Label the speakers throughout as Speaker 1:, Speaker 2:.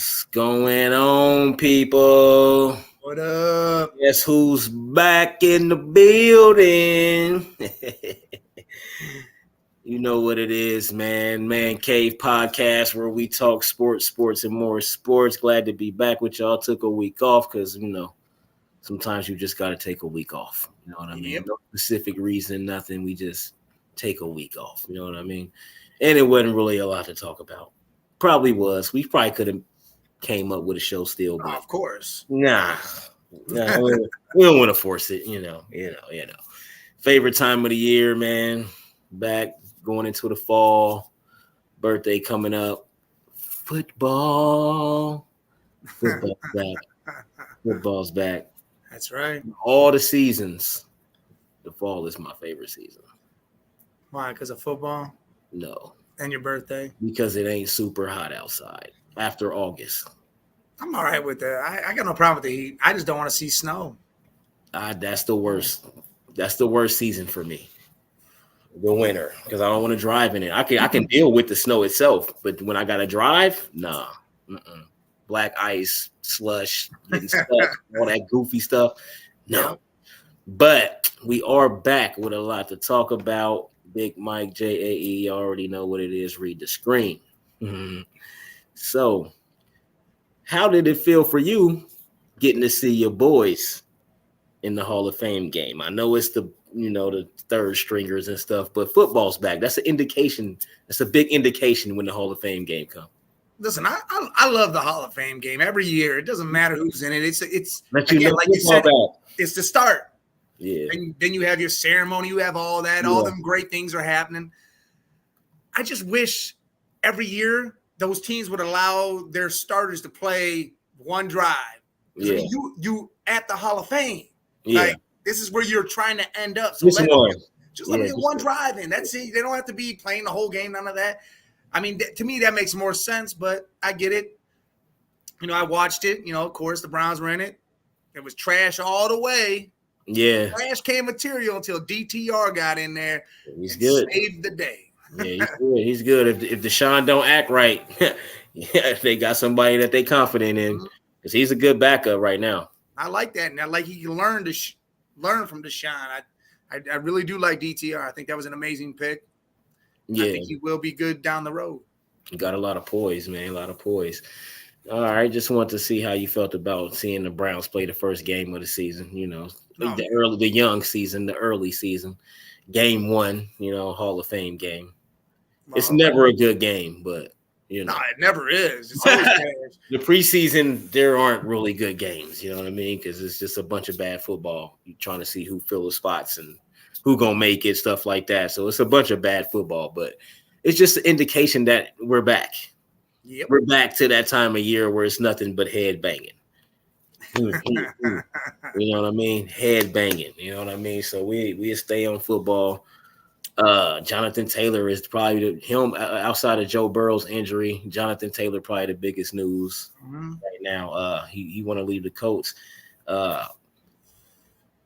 Speaker 1: What's going on, people?
Speaker 2: What up?
Speaker 1: Guess who's back in the building? You know what it is, man. Man Cave Podcast, where we talk sports, and more sports. Glad to be back with y'all. Took a week off because, sometimes you just got to take a week off. You know what I mean?
Speaker 2: Yep.
Speaker 1: No specific reason, nothing. We just take a week off. You know what I mean? And it wasn't really a lot to talk about. Probably was. We probably could have came up with a show still, but
Speaker 2: Of course.
Speaker 1: nah, we don't want to force it. You know. Favorite time of the year, man. Back going into the fall. Birthday coming up. Football's back. Football's back.
Speaker 2: That's right.
Speaker 1: All the seasons. The fall is my favorite season.
Speaker 2: Why? Because of football
Speaker 1: No,
Speaker 2: and your birthday?
Speaker 1: because it ain't super hot outside after August.
Speaker 2: I'm all right with that. I got no problem with the heat. I just don't want to see snow.
Speaker 1: That's the worst. That's the worst season for me. The winter, because I don't want to drive in it. I can deal with the snow itself, but when I gotta drive, nah. Black ice, slush, getting stuck, all that goofy stuff. No. But we are back with a lot to talk about. Big Mike, JAE, you already know what it is. Read the screen. So, how did it feel for you getting to see your boys in the Hall of Fame game? I know it's the third stringers and stuff, but football's back. That's an indication. That's a big indication when the Hall of Fame game comes.
Speaker 2: Listen, I love the Hall of Fame game every year. It doesn't matter who's in it. It's
Speaker 1: again,
Speaker 2: like you said, it's the start.
Speaker 1: Yeah.
Speaker 2: And then you have your ceremony. You have all that. All them great things are happening. I just wish every year those teams would allow their starters to play one drive.
Speaker 1: Yeah.
Speaker 2: I mean, you at the Hall of Fame.
Speaker 1: Yeah.
Speaker 2: Like, this is where you're trying to end up. So let me get one drive in. That's it. They don't have to be playing the whole game. None of that. I mean, to me, that makes more sense, but I get it. I watched it. Of course, the Browns were in it. It was trash all the way.
Speaker 1: Yeah.
Speaker 2: Trash can material until DTR got in there.
Speaker 1: He's good.
Speaker 2: Saved the day.
Speaker 1: Yeah, he's good. He's good. If Deshaun don't act right, they got somebody that they confident in, because he's a good backup right now.
Speaker 2: I like that, and I like he can learn from Deshaun. I really do like DTR. I think that was an amazing pick.
Speaker 1: Yeah,
Speaker 2: I think he will be good down the road.
Speaker 1: He got a lot of poise, man. A lot of poise. All right, just want to see how you felt about seeing the Browns play the first game of the season. The young season, the early season, game one. Hall of Fame game. Well, it's never a good game, but
Speaker 2: no, it never is. It's always
Speaker 1: the preseason, there aren't really good games. You know what I mean? Because it's just a bunch of bad football. You're trying to see who fill the spots and who gonna make it, stuff like that. So it's a bunch of bad football, but it's just an indication that we're back.
Speaker 2: Yep.
Speaker 1: We're back to that time of year where it's nothing but head banging. You know what I mean? Head banging. You know what I mean? So we stay on football. Jonathan Taylor is probably him outside of Joe Burrow's injury. Jonathan Taylor probably the biggest news right now. He want to leave the Colts. I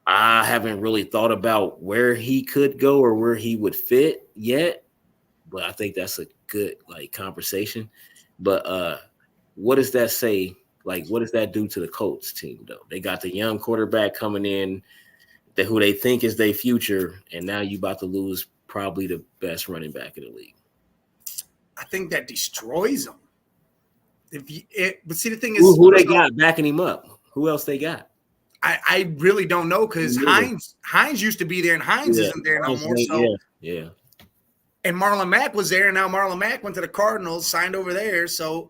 Speaker 1: haven't really thought about where he could go or where he would fit yet, but I think that's a good conversation. But what does that say? What does that do to the Colts team though? They got the young quarterback coming in, who they think is their future, and now you about to lose probably the best running back in the league.
Speaker 2: I think that destroys them. But see, the thing is,
Speaker 1: who they got backing him up? Who else they got?
Speaker 2: I really don't know, because Hines used to be there, and Hines isn't there no more. So
Speaker 1: yeah.
Speaker 2: And Marlon Mack was there, and now Marlon Mack went to the Cardinals, signed over there. So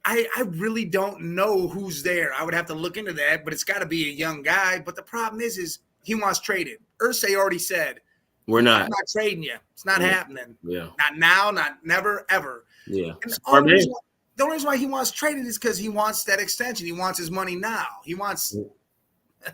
Speaker 2: I really don't know who's there. I would have to look into that, but it's got to be a young guy. But the problem is he wants traded. Irsay already said,
Speaker 1: I'm not
Speaker 2: trading you. It's not happening.
Speaker 1: Yeah.
Speaker 2: Not now, not never, ever.
Speaker 1: Yeah.
Speaker 2: And the only reason why he wants traded is because he wants that extension. He wants his money now. He wants.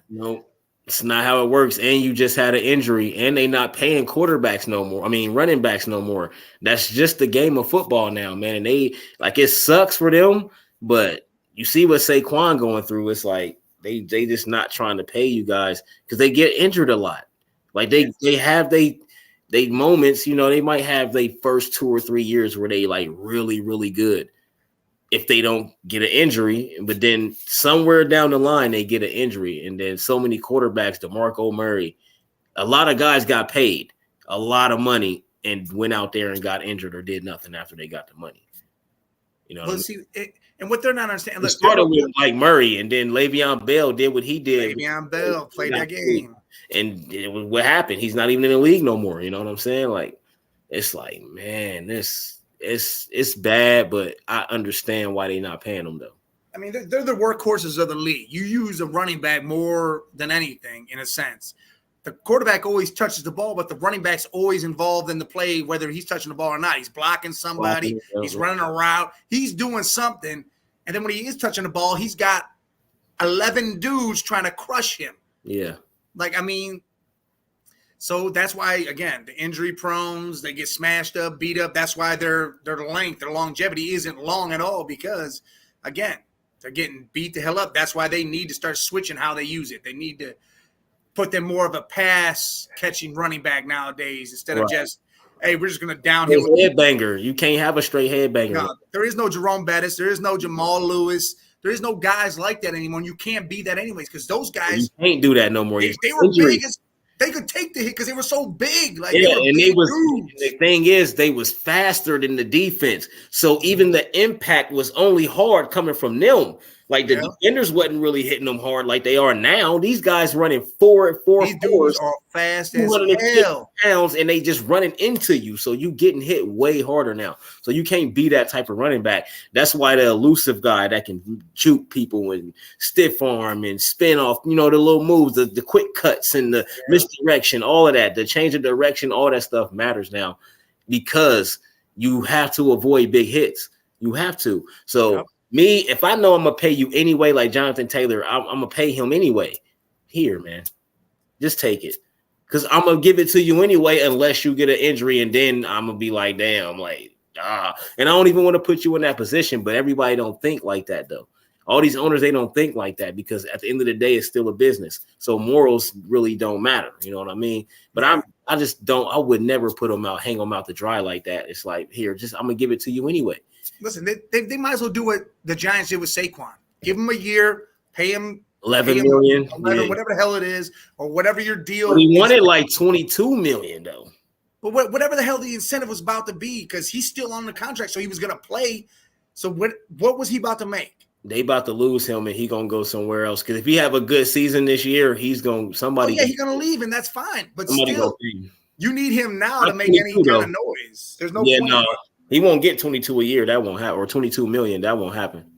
Speaker 1: No, it's not how it works. And you just had an injury, and they not paying quarterbacks no more. I mean, running backs no more. That's just the game of football now, man. And it sucks for them, but you see what Saquon going through. It's like they just not trying to pay you guys because they get injured a lot. They have moments, they might have their first 2 or 3 years where they really, really good. if they don't get an injury. But then somewhere down the line, they get an injury. And then so many quarterbacks, DeMarco Murray, a lot of guys got paid a lot of money and went out there and got injured or did nothing after they got the money. You know,
Speaker 2: and what they're not understanding.
Speaker 1: It started with like Murray, and then Le'Veon Bell did what he did.
Speaker 2: Le'Veon Bell played that game.
Speaker 1: And it was what happened. He's not even in the league no more. You know what I'm saying? Like, it's like, man, it's bad, but I understand why they're not paying them though.
Speaker 2: I mean, they're the workhorses of the league. You use a running back more than anything, in a sense. The quarterback always touches the ball, but the running back's always involved in the play, whether he's touching the ball or not. He's blocking somebody. He's running a route. He's doing something. And then when he is touching the ball, he's got 11 dudes trying to crush him.
Speaker 1: Yeah.
Speaker 2: Like, I mean, so that's why, again, the injury prones, they get smashed up, beat up. That's why their length, their longevity isn't long at all because, again, they're getting beat the hell up. That's why they need to start switching how they use it. They need to put them more of a pass-catching running back nowadays instead of just, hey, we're just going to downhill.
Speaker 1: Headbanger. You can't have a straight headbanger.
Speaker 2: No, there is no Jerome Bettis. There is no Jamal Lewis. There is no guys like that anymore. And you can't be that anyways because those guys.
Speaker 1: You can't do that no more.
Speaker 2: They were big as they could take the hit because they were so big. Like,
Speaker 1: yeah, and the thing is, they was faster than the defense. So even the impact was only hard coming from them. Like the defenders wasn't really hitting them hard like they are now. These guys running 4.4.
Speaker 2: These dudes are fast as hell.
Speaker 1: Pounds, and they just running into you. So you getting hit way harder now. So you can't be that type of running back. That's why the elusive guy that can juke people and stiff arm and spin off, you know, the little moves, the quick cuts and the misdirection, all of that, the change of direction, all that stuff matters now because you have to avoid big hits. You have to. So me, if I know I'm gonna pay you anyway, like Jonathan Taylor, I'm gonna pay him anyway. Here, man, just take it, cause I'm gonna give it to you anyway, unless you get an injury, and then I'm gonna be like, damn, like And I don't even want to put you in that position, but everybody don't think like that though. All these owners, they don't think like that because at the end of the day, it's still a business. So morals really don't matter. You know what I mean? But I just don't. I would never put them out, hang them out to dry like that. It's like, here, I'm gonna give it to you anyway.
Speaker 2: Listen, they might as well do what the Giants did with Saquon. Give him a year, pay him
Speaker 1: $11 million,
Speaker 2: whatever the hell it is, or whatever your deal.
Speaker 1: But he wanted like $22 million though.
Speaker 2: But whatever the hell the incentive was about to be, because he's still on the contract, so he was going to play. So what was he about to make?
Speaker 1: They about to lose him, and he gonna go somewhere else. Because if he have a good season this year, he's gonna somebody.
Speaker 2: Oh, yeah, he's gonna leave, and that's fine. But still, you need him now to make any kind of noise. There's no point.
Speaker 1: No. He won't get 22 a year. That won't happen. Or 22 million. That won't happen.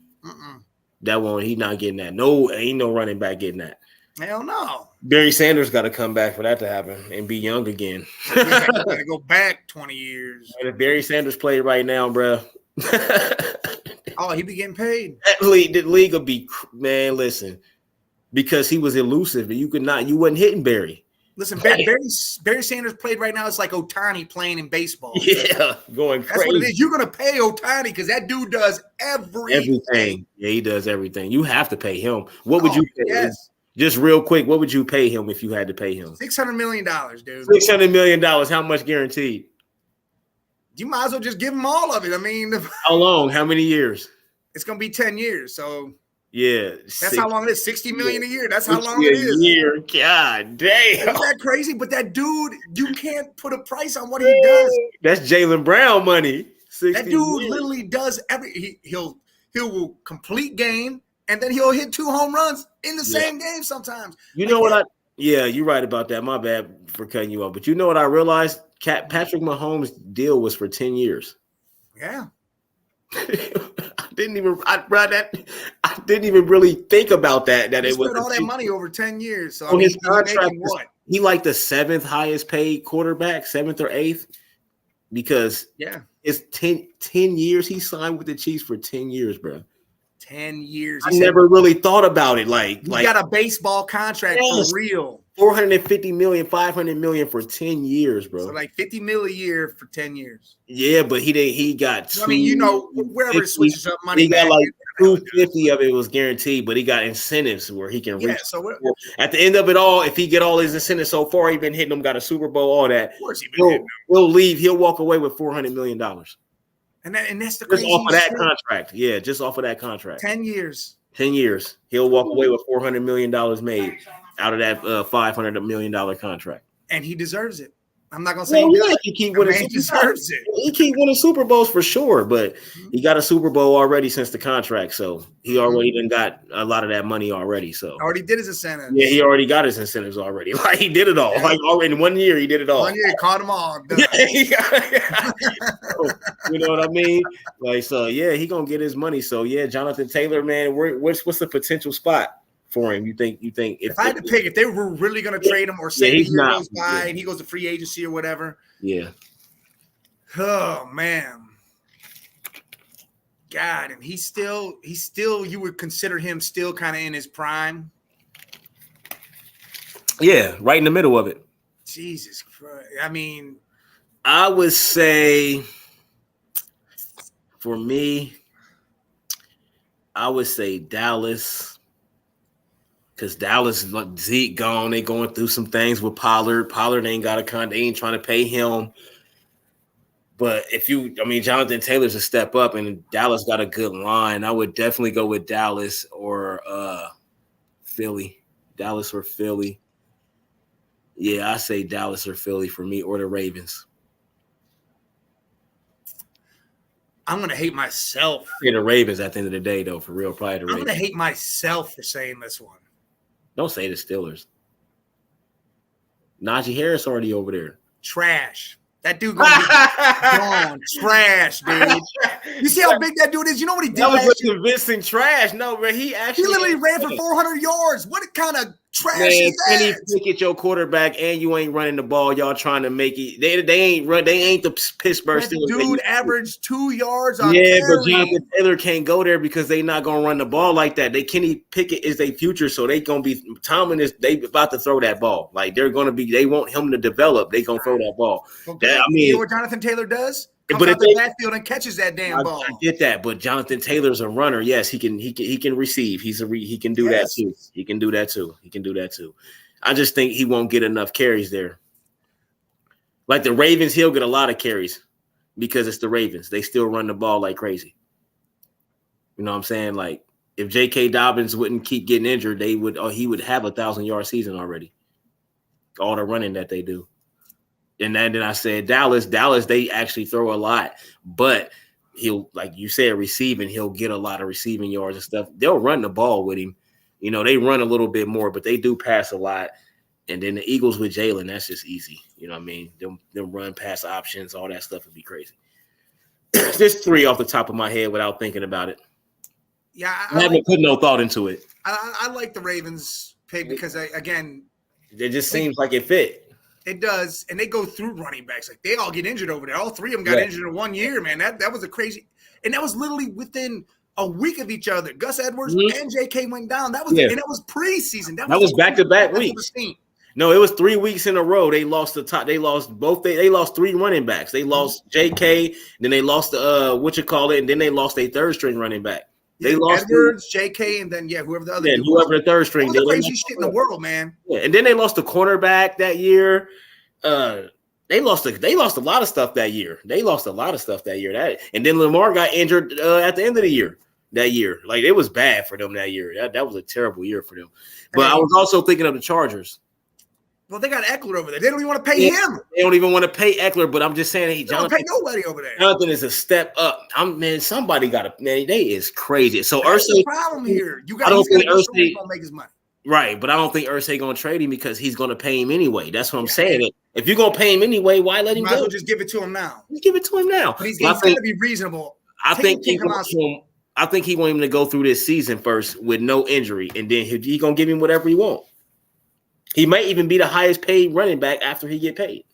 Speaker 1: That won't. He's not getting that. No, ain't no running back getting that.
Speaker 2: Hell no.
Speaker 1: Barry Sanders got to come back for that to happen and be young again.
Speaker 2: Got to go back 20 years.
Speaker 1: And if Barry Sanders played right now, bro.
Speaker 2: Oh, he be getting paid.
Speaker 1: The league will be, man, listen, because he was elusive. You wasn't hitting Barry.
Speaker 2: Listen, Barry Sanders played right now. It's like Ohtani playing in baseball.
Speaker 1: Yeah, going crazy.
Speaker 2: That's what it is. You're going to pay Ohtani because that dude does everything.
Speaker 1: Yeah, he does everything. You have to pay him. What would you pay? Yes. Just real quick, what would you pay him if you had to pay him?
Speaker 2: $600 million, dude.
Speaker 1: $600 million. How much guaranteed?
Speaker 2: You might as well just give him all of it. I mean,
Speaker 1: how long? How many years?
Speaker 2: It's going to be 10 years. So
Speaker 1: yeah,
Speaker 2: that's how long it is. $60 million a year. That's how long it is.
Speaker 1: Year. God damn.
Speaker 2: Isn't that crazy? But that dude, you can't put a price on what he does.
Speaker 1: That's Jaylen Brown money.
Speaker 2: That dude literally does he'll complete game and then he'll hit 2 home runs in the same game sometimes.
Speaker 1: You know what you're right about that. My bad for cutting you off. But you know what I realized? Patrick Mahomes' deal was for 10 years.
Speaker 2: Yeah.
Speaker 1: I didn't even really think about that. That
Speaker 2: he
Speaker 1: it was
Speaker 2: spent all that money over 10 years. So
Speaker 1: I mean, his contract he like the 7th highest paid quarterback, 7th or 8th, because it's 10 years. He signed with the Chiefs for 10 years, bro.
Speaker 2: 10 years.
Speaker 1: I never really thought about it. Like
Speaker 2: got a baseball contract for real.
Speaker 1: $450 million, $500 million for 10 years, bro.
Speaker 2: So like $50 million a year for 10 years.
Speaker 1: Yeah, but he got
Speaker 2: I mean, you know, wherever it switches up money,
Speaker 1: he got like 250 of it was guaranteed, but he got incentives where he can reach.
Speaker 2: So
Speaker 1: at the end of it all, if he get all his incentives so far, he been hitting them, got a Super Bowl, all that.
Speaker 2: Of course he been hitting them.
Speaker 1: He'll leave. He'll walk away with $400 million.
Speaker 2: And that's the
Speaker 1: just
Speaker 2: crazy
Speaker 1: off of that
Speaker 2: shit.
Speaker 1: contract. Yeah, just off of that contract.
Speaker 2: 10 years.
Speaker 1: 10 years. He'll walk away with $400 million made out of that $500 million contract.
Speaker 2: And he deserves it. I'm not gonna say
Speaker 1: he keep winning.
Speaker 2: He deserves it.
Speaker 1: He keep winning Super Bowls for sure, but he got a Super Bowl already since the contract, so he already done got a lot of that money already. So
Speaker 2: already did his incentives.
Speaker 1: Yeah, he already got his incentives already. Like he did it all. Like already in 1 year, he did it all.
Speaker 2: 1 year, caught them all.
Speaker 1: You know what I mean? Like so, yeah, he gonna get his money. So yeah, Jonathan Taylor, man, what's the potential spot for him? You think if
Speaker 2: I had to pick, if they were really going to trade him, or say the year goes by and he goes to free agency or whatever.
Speaker 1: Yeah.
Speaker 2: Oh man. God, and he's still you would consider him still kind of in his prime.
Speaker 1: Yeah, right in the middle of it.
Speaker 2: Jesus Christ. I mean,
Speaker 1: I would say for me, I would say Dallas. Because Dallas, like Zeke gone, they going through some things with Pollard. Pollard ain't got they ain't trying to pay him. But Jonathan Taylor's a step up, and Dallas got a good line. I would definitely go with Dallas or Philly. Dallas or Philly. Yeah, I say Dallas or Philly for me, or the Ravens.
Speaker 2: I'm gonna hate myself.
Speaker 1: Yeah, the Ravens at the end of the day, though, for real. Probably the Ravens.
Speaker 2: I'm gonna hate myself for saying this one.
Speaker 1: Don't say the Steelers. Najee Harris already over there.
Speaker 2: Trash. That dude gonna be gone. Trash, dude. You see how big that dude is? You know what he did?
Speaker 1: That was convincing trash. No, but he
Speaker 2: literally ran for 400 yards. What kind of trash is that?
Speaker 1: Kenny Pickett, your quarterback, and you ain't running the ball. Y'all trying to make it. They ain't run. They ain't the Pittsburgh Steelers.
Speaker 2: Dude averaged 2 yards on
Speaker 1: carry.
Speaker 2: But
Speaker 1: Jonathan Taylor can't go there because they not gonna run the ball like that. Kenny Pickett is their future, so they gonna be Tomlin is they about to throw that ball. Like they're gonna be. They want him to develop. They gonna throw that ball.
Speaker 2: Okay. You know what Jonathan Taylor does? Comes out the backfield and catches that damn ball.
Speaker 1: I get that, but Jonathan Taylor's a runner. Yes, he can receive. He can do that too. He can do that too. I just think he won't get enough carries there. Like the Ravens, he'll get a lot of carries because it's the Ravens. They still run the ball like crazy. You know what I'm saying? Like if J.K. Dobbins wouldn't keep getting injured, he would have a 1,000-yard season already. All the running that they do. And then I said Dallas, they actually throw a lot, but he'll, like you said, receiving, he'll get a lot of receiving yards and stuff. They'll run the ball with him. You know, they run a little bit more, but they do pass a lot. And then the Eagles with Jalen, that's just easy. You know what I mean? Them run pass options, all that stuff would be crazy. Just 3 off the top of my head without thinking about it.
Speaker 2: Yeah,
Speaker 1: I haven't put no thought into it.
Speaker 2: I like the Ravens pick because
Speaker 1: it just seems like it fit.
Speaker 2: It does, and they go through running backs. Like they all get injured over there. All 3 of them got injured in 1 year, man. That was a crazy, and that was literally within a week of each other. Gus Edwards and J.K. went down. That was and that was preseason. That was
Speaker 1: back-to-back weeks. No, it was 3 weeks in a row. They lost the top. They lost both. They lost 3 running backs. They lost J.K. Then they lost and then they lost their third string running back. They lost
Speaker 2: Edwards, J.K., and then whoever the other.
Speaker 1: Whoever the third string.
Speaker 2: That was the crazy shit in the world, man.
Speaker 1: Yeah, and then they lost the cornerback that year. They lost a lot of stuff that year. And then Lamar got injured at the end of the year. That year, like it was bad for them that year. That was a terrible year for them. But I was also thinking of the Chargers.
Speaker 2: Well, they got Eckler over there. They don't even want to pay him.
Speaker 1: They don't even want to pay Eckler. But I'm just saying,
Speaker 2: they don't pay nobody over there.
Speaker 1: Jonathan is a step up. Somebody got to. Man, they is crazy. So
Speaker 2: that's the problem here.
Speaker 1: I don't think
Speaker 2: Irsay gonna make his money.
Speaker 1: Right, but I don't think Irsay gonna trade him because he's gonna pay him anyway. That's what I'm saying. If you're gonna pay him anyway, why let him go?
Speaker 2: Might as well just give it to him now.
Speaker 1: Just give it to him now.
Speaker 2: But he's got to be reasonable.
Speaker 1: I think he want him to go through this season first with no injury, and then he gonna give him whatever he wants. He might even be the highest paid running back after he get paid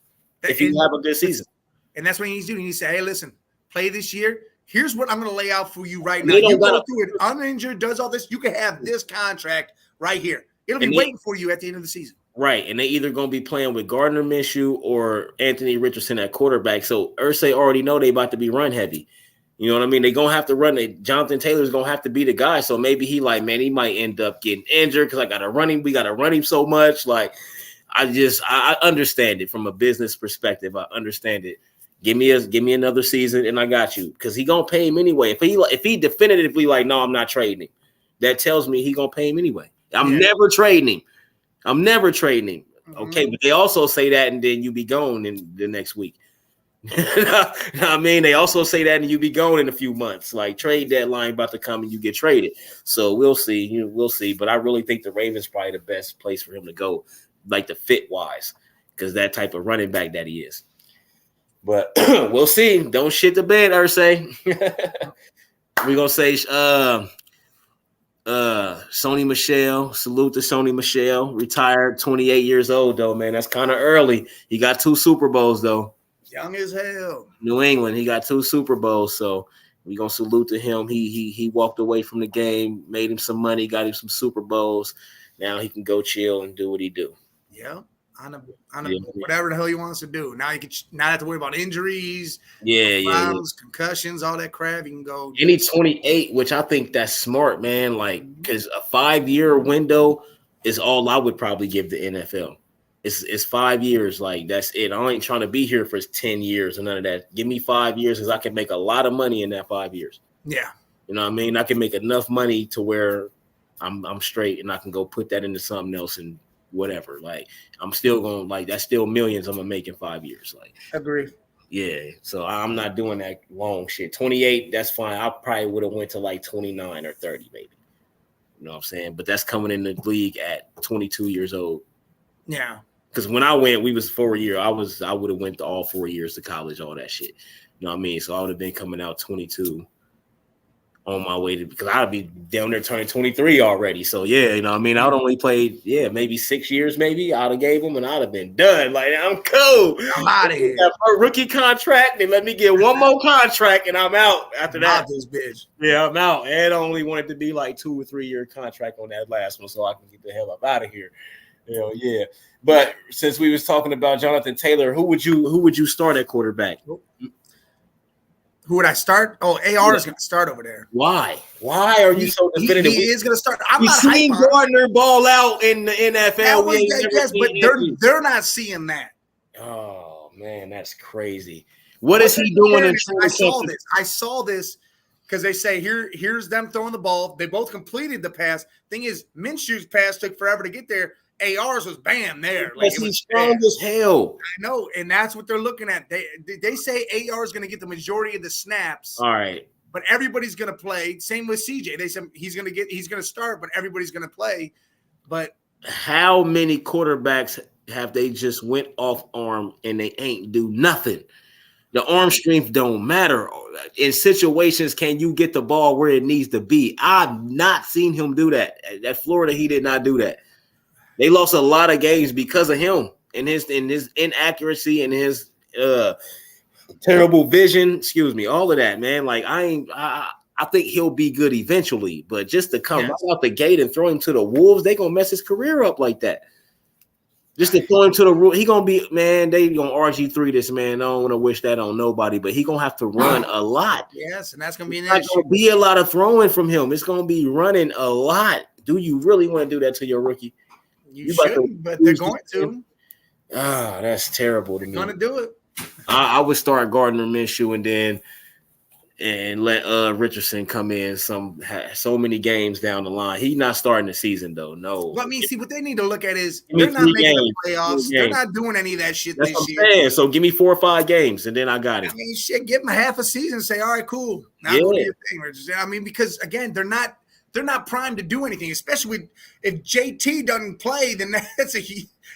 Speaker 1: if he have a good season.
Speaker 2: And that's what he needs to do. He needs to say, hey, listen, play this year. Here's what I'm going to lay out for you right now. You go through it uninjured, does all this. You can have this contract right here. It'll be waiting for you at the end of the season.
Speaker 1: Right, and they either going to be playing with Gardner Minshew or Anthony Richardson at quarterback. So Irsay already know they about to be run heavy. You know what I mean? They're going to have to run it. Jonathan Taylor's going to have to be the guy. So maybe he might end up getting injured because we got to run him so much. Like, I understand it from a business perspective. I understand it. Give me another season, and I got you. Because he gonna pay him anyway. If he definitively like, no, I'm not trading him, that tells me he gonna pay him anyway. I'm never trading him. Okay, but they also say that, and then you be gone in the next week. I mean, they also say that, and you be gone in a few months. Like trade deadline about to come, and you get traded. So we'll see. We'll see. But I really think the Ravens probably the best place for him to go, like the fit wise, because that type of running back that he is. But we'll see. Don't shit the bed, Irsay. We're gonna say Sony Michel. Salute to Sony Michel. Retired, 28 years old though, man. That's kind of early. He got 2 Super Bowls though.
Speaker 2: Young as hell.
Speaker 1: New England. He got 2 Super Bowls, so we're gonna salute to him. He walked away from the game, made him some money, got him some Super Bowls. Now he can go chill and do what he do.
Speaker 2: Yeah. On whatever the hell he wants to do. Now you can not have to worry about injuries, concussions, all that crap. You can go.
Speaker 1: And he's 28, which I think that's smart, man. Like, because a 5-year window is all I would probably give the NFL. It's 5 years, like that's it. I ain't trying to be here for 10 years and none of that. Give me 5 years because I can make a lot of money in that 5 years.
Speaker 2: Yeah,
Speaker 1: you know what I mean. I can make enough money to where I'm straight and I can go put that into something else and whatever. Like I'm still going like that's still millions I'm gonna make in 5 years. Like
Speaker 2: agree.
Speaker 1: Yeah, so I'm not doing that long shit. 28, that's fine. I probably would have went to like 29 or 30 maybe. You know what I'm saying? But that's coming in the league at 22 years old.
Speaker 2: Yeah.
Speaker 1: Because when I went, we was 4 year. I would have went to all 4 years to college, all that shit. You know what I mean? So I would have been coming out 22 on my way to, because I'd be down there turning 23 already. So yeah, you know what I mean? I'd only played, maybe 6 years, maybe. I'd have gave them and I'd have been done. Like, I'm cool.
Speaker 2: I'm out of here.
Speaker 1: A rookie contract, and let me get one more contract and I'm out after that.
Speaker 2: This bitch.
Speaker 1: Yeah, I'm out. And I only wanted to be like 2 or 3 year contract on that last one so I can get the hell up out of here. Hell yeah. But since we was talking about Jonathan Taylor, who would you start at quarterback?
Speaker 2: Who would I start? Oh, AR is going to start over there.
Speaker 1: Why? Why are you so definitive?
Speaker 2: He is going to start.
Speaker 1: We've seen Gardner ball out in the NFL.
Speaker 2: Yes, but they're not seeing that.
Speaker 1: Oh man, that's crazy. What is he doing?
Speaker 2: I saw this because they say here's them throwing the ball. They both completed the pass. Thing is, Minshew's pass took forever to get there. AR's was bam there.
Speaker 1: Like he's strong as hell.
Speaker 2: I know, and that's what they're looking at. They say AR is going to get the majority of the snaps.
Speaker 1: All right,
Speaker 2: but everybody's going to play. Same with CJ. They said he's going to start, but everybody's going to play. But
Speaker 1: how many quarterbacks have they just went off arm and they ain't do nothing? The arm strength don't matter. In situations, can you get the ball where it needs to be? I've not seen him do that. At Florida, he did not do that. They lost a lot of games because of him and his inaccuracy and his terrible vision. Excuse me, all of that, man. Like I think he'll be good eventually, but just to come right out the gate and throw him to the Wolves, they gonna mess his career up like that. Just to throw him to the rule, he gonna be man. They gonna RG3 this man. I don't want to wish that on nobody, but he gonna have to run a lot.
Speaker 2: Yes, and that's gonna be an
Speaker 1: issue. Gonna be a lot of throwing from him. It's gonna be running a lot. Do you really want to do that to your rookie?
Speaker 2: You shouldn't, but they're going to.
Speaker 1: Ah, that's terrible to me.
Speaker 2: Going to do it.
Speaker 1: I would start Gardner Minshew and let Richardson come in so many games down the line. He's not starting the season though. No.
Speaker 2: Well, I mean, see what they need to look at is they're not making the playoffs. They're not doing any of that shit
Speaker 1: this
Speaker 2: year.
Speaker 1: Saying. So give me 4 or 5 games and then I got it.
Speaker 2: I mean, shit, give them a half a season and say, all right, cool. Now go do your thing, Richardson. I mean, because again, they're not primed to do anything, especially if JT doesn't play, then that's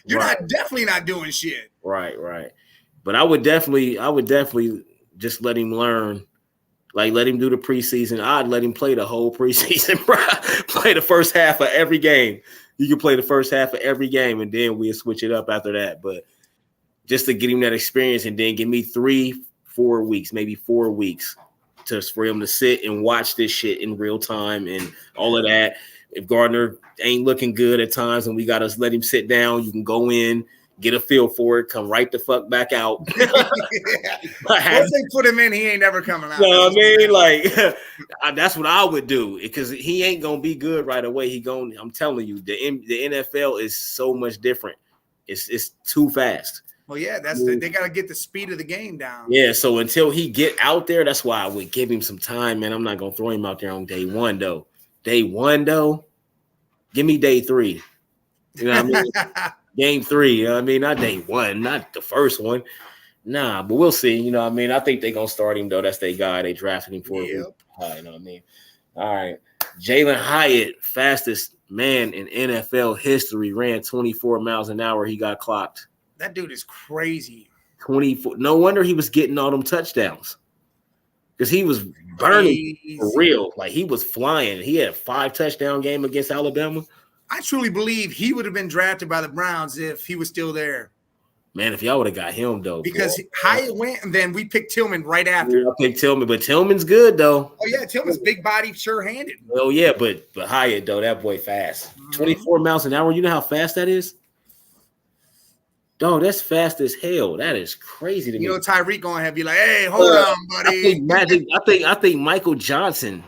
Speaker 2: you're definitely not doing shit.
Speaker 1: Right. But I would definitely just let him learn. Like, let him do the preseason. I'd let him play the whole preseason, bro. Play the first half of every game. You can play the first half of every game, and then we'll switch it up after that. But just to get him that experience, and then give me 3-4 weeks, maybe 4 weeks, for him to sit and watch this shit in real time and all of that. If Gardner ain't looking good at times and we got to let him sit down, you can go in, get a feel for it, come right the fuck back out.
Speaker 2: Once they put him in, he ain't never coming out.
Speaker 1: You know what I mean? Like, that's what I would do because he ain't going to be good right away. I'm telling you, the NFL is so much different. It's too fast.
Speaker 2: Well, yeah, they got to get the speed of the game down.
Speaker 1: Yeah, so until he get out there, that's why I would give him some time, man. I'm not gonna throw him out there on day one, though. Day one, though, give me day 3. You know what I mean? Game 3. You know what I mean? Not day 1, not the first one. Nah, but we'll see. You know what I mean? I think they're gonna start him though. That's their guy. They drafted him for. Yep. You know what I mean? All right, Jalen Hyatt, fastest man in NFL history, ran 24 miles an hour. He got clocked.
Speaker 2: That dude is crazy.
Speaker 1: 24. No wonder he was getting all them touchdowns because he was burning for real. Like he was flying. He had a 5 touchdown game against Alabama.
Speaker 2: I truly believe he would have been drafted by the Browns if he was still there.
Speaker 1: Man, if y'all would have got him though,
Speaker 2: because Hyatt went and then we picked Tillman right after.
Speaker 1: Yeah, I picked Tillman, but Tillman's good though.
Speaker 2: Oh yeah, Tillman's big body, sure-handed.
Speaker 1: Oh yeah, but Hyatt though, that boy fast. 24 miles an hour. You know how fast that is? Dog, that's fast as hell. That is crazy to me.
Speaker 2: You know, Tyreek gonna have you like, hey, hold on, buddy.
Speaker 1: I think Michael Johnson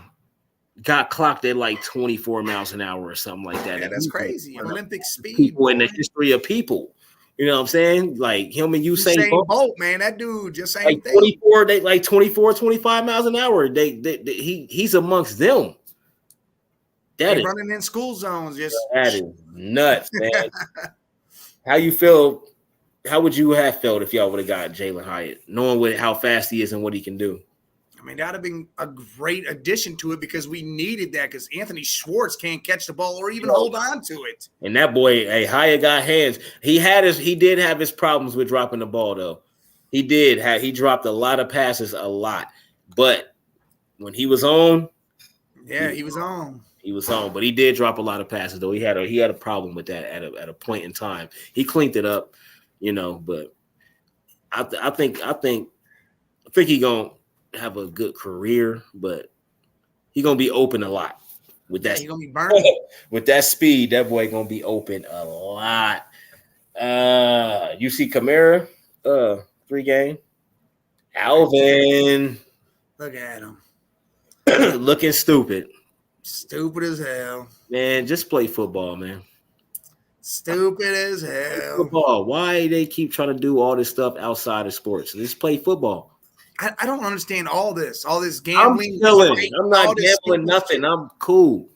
Speaker 1: got clocked at like 24 miles an hour or something like that.
Speaker 2: Yeah, that's crazy. Olympic speed.
Speaker 1: People in the history of people. You know what I'm saying? Like him and Usain
Speaker 2: Bolt, man. That dude just ain't
Speaker 1: like 24, they like 24, 25 miles an hour. He's amongst them. That is
Speaker 2: running in school zones. Just
Speaker 1: that is nuts, man. How you feel? How would you have felt if y'all would have got Jalen Hyatt, knowing how fast he is and what he can do?
Speaker 2: I mean, that'd have been a great addition to it because we needed that because Anthony Schwartz can't catch the ball or even hold on to it.
Speaker 1: And that boy, hey, Hyatt got hands. He did have his problems with dropping the ball, though. He dropped a lot of passes, a lot. But when he was on,
Speaker 2: he was on.
Speaker 1: He was on, but he did drop a lot of passes, though. He had a problem with that at a point in time. He cleaned it up, you know. But I think he gonna have a good career, but he gonna be open a lot with that.
Speaker 2: He gonna be burning
Speaker 1: with that speed. That boy gonna be open a lot. You see Kamara, 3 game. Alvin,
Speaker 2: look at him,
Speaker 1: looking stupid
Speaker 2: as hell.
Speaker 1: Man, just play football, man.
Speaker 2: Stupid as hell.
Speaker 1: Football. Why they keep trying to do all this stuff outside of sports? Just play football.
Speaker 2: I don't understand all this gambling.
Speaker 1: I'm not gambling nothing. I'm cool.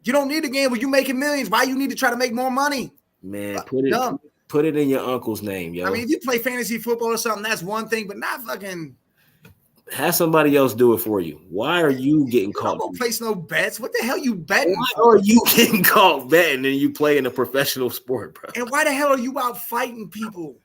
Speaker 2: You don't need to gamble. You making millions. Why you need to try to make more money?
Speaker 1: Man, put it in your uncle's name, yo.
Speaker 2: I mean, if you play fantasy football or something, that's one thing, but not fucking
Speaker 1: have somebody else do it for you. Why are you getting caught?
Speaker 2: Don't place no bets. What the hell you betting?
Speaker 1: Why are you getting caught betting and you play in a professional sport, bro?
Speaker 2: And why the hell are you out fighting people?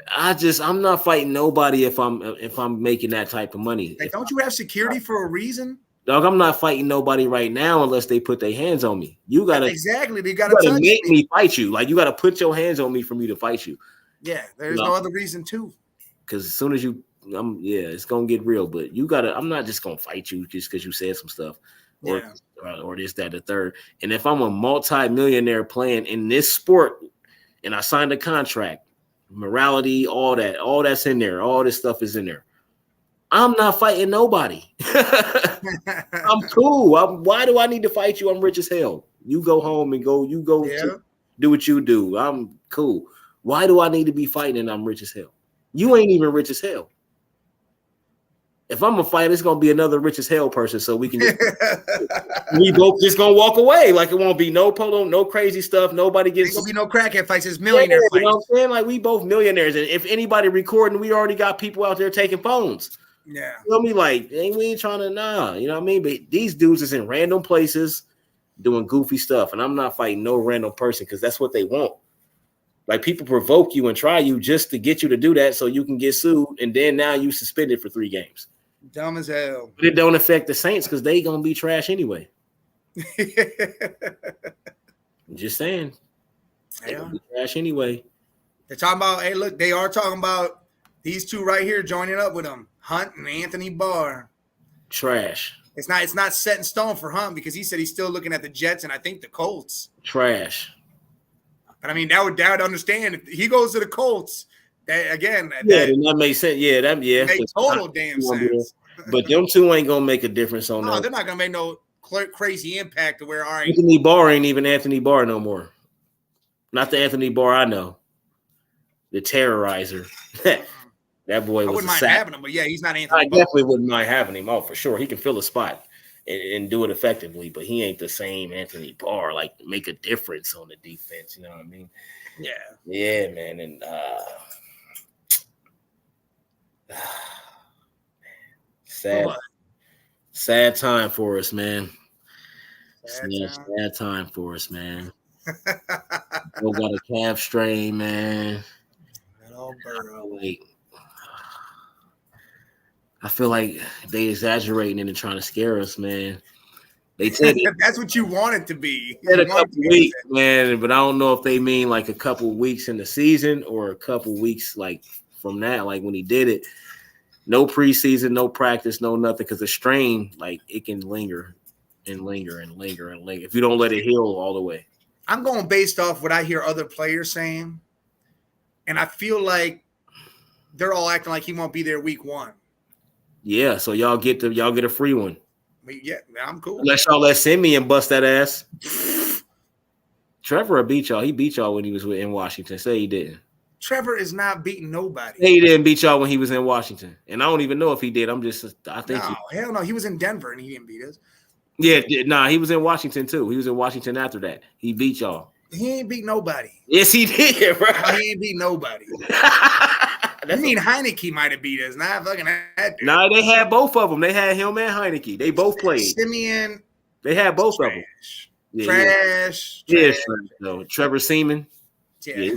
Speaker 1: I'm not fighting nobody if I'm making that type of money.
Speaker 2: Like, don't you have security for a reason?
Speaker 1: Dog, I'm not fighting nobody right now unless they put their hands on me. You gotta
Speaker 2: they gotta
Speaker 1: make me fight you. Like you gotta put your hands on me for me to fight you.
Speaker 2: Yeah, there's no other reason too.
Speaker 1: Because as soon as it's gonna get real. But you gotta. I'm not just gonna fight you just because you said some stuff, or this, that, the third. And if I'm a multi-millionaire playing in this sport, and I signed a contract. Morality, all that's in there. All this stuff is in there. I'm not fighting nobody. I'm cool. Why do I need to fight you? I'm rich as hell. You go home and go. Do what you do. I'm cool. Why do I need to be fighting and I'm rich as hell? You ain't even rich as hell. If I'm a fighter, it's gonna be another rich as hell person, so we can we both just gonna walk away. Like it won't be no polo, no crazy stuff. Nobody gets.
Speaker 2: There's gonna be no crackhead fights. It's millionaire fights.
Speaker 1: You know what I'm saying? Like we both millionaires, and if anybody recording, we already got people out there taking phones.
Speaker 2: Yeah,
Speaker 1: you know me like we ain't trying to you know what I mean? But these dudes is in random places doing goofy stuff, and I'm not fighting no random person because that's what they want. Like people provoke you and try you just to get you to do that, so you can get sued, and then now you suspended for 3 games.
Speaker 2: Dumb as hell.
Speaker 1: But it don't affect the Saints because they gonna be trash anyway. Just saying. They gonna be trash anyway.
Speaker 2: They're talking about, hey, look, they are talking about these two right here joining up with them, Hunt and Anthony Barr.
Speaker 1: Trash.
Speaker 2: It's not set in stone for Hunt because he said he's still looking at the Jets and I think the Colts.
Speaker 1: Trash.
Speaker 2: But I mean, that would understand if he goes to the Colts.
Speaker 1: That makes sense.
Speaker 2: Makes total damn sense.
Speaker 1: But them two ain't gonna make a difference on that.
Speaker 2: No, they're not gonna make no crazy impact to where all right.
Speaker 1: Anthony Barr ain't even Anthony Barr no more. Not the Anthony Barr I know. the terrorizer. That boy was.
Speaker 2: I wouldn't mind having him, but yeah, he's not Anthony.
Speaker 1: I definitely wouldn't mind having him. Oh, for sure, he can fill a spot and do it effectively. But he ain't the same Anthony Barr. Like make a difference on the defense. You know what I mean? Yeah, man. And sad time for us, man. Sad time for us, man. Still got a calf strain, man. I feel like they exaggerating and trying to scare us, man. They said
Speaker 2: that's what you want it to be.
Speaker 1: A couple weeks, man, but I don't know if they mean like a couple weeks in the season or a couple weeks like from that, like when he did it. No preseason, no practice, no nothing, because the strain, like it can linger and linger and linger and linger if you don't let it heal all the way.
Speaker 2: I'm going based off what I hear other players saying, and I feel like they're all acting like he won't be there week 1.
Speaker 1: Yeah, so y'all get a free one.
Speaker 2: Yeah, I'm cool.
Speaker 1: Unless y'all let Simeon bust that ass. Trevor beat y'all. He beat y'all when he was in Washington. Say he didn't.
Speaker 2: Trevor is not beating nobody.
Speaker 1: He didn't beat y'all when he was in Washington. And I don't even know if he did.
Speaker 2: Hell no. He was in Denver and he didn't beat us.
Speaker 1: Yeah, he was in Washington too. He was in Washington after that. He beat y'all.
Speaker 2: He ain't beat nobody.
Speaker 1: Yes, he did, bro.
Speaker 2: He ain't beat nobody. I mean, Heineke might have beat us. Not fucking that dude.
Speaker 1: Nah, they had both of them. They had him and Heineke. They both played.
Speaker 2: Simeon.
Speaker 1: They had both of them.
Speaker 2: Trash.
Speaker 1: No, Trevor Seaman.
Speaker 2: Yeah.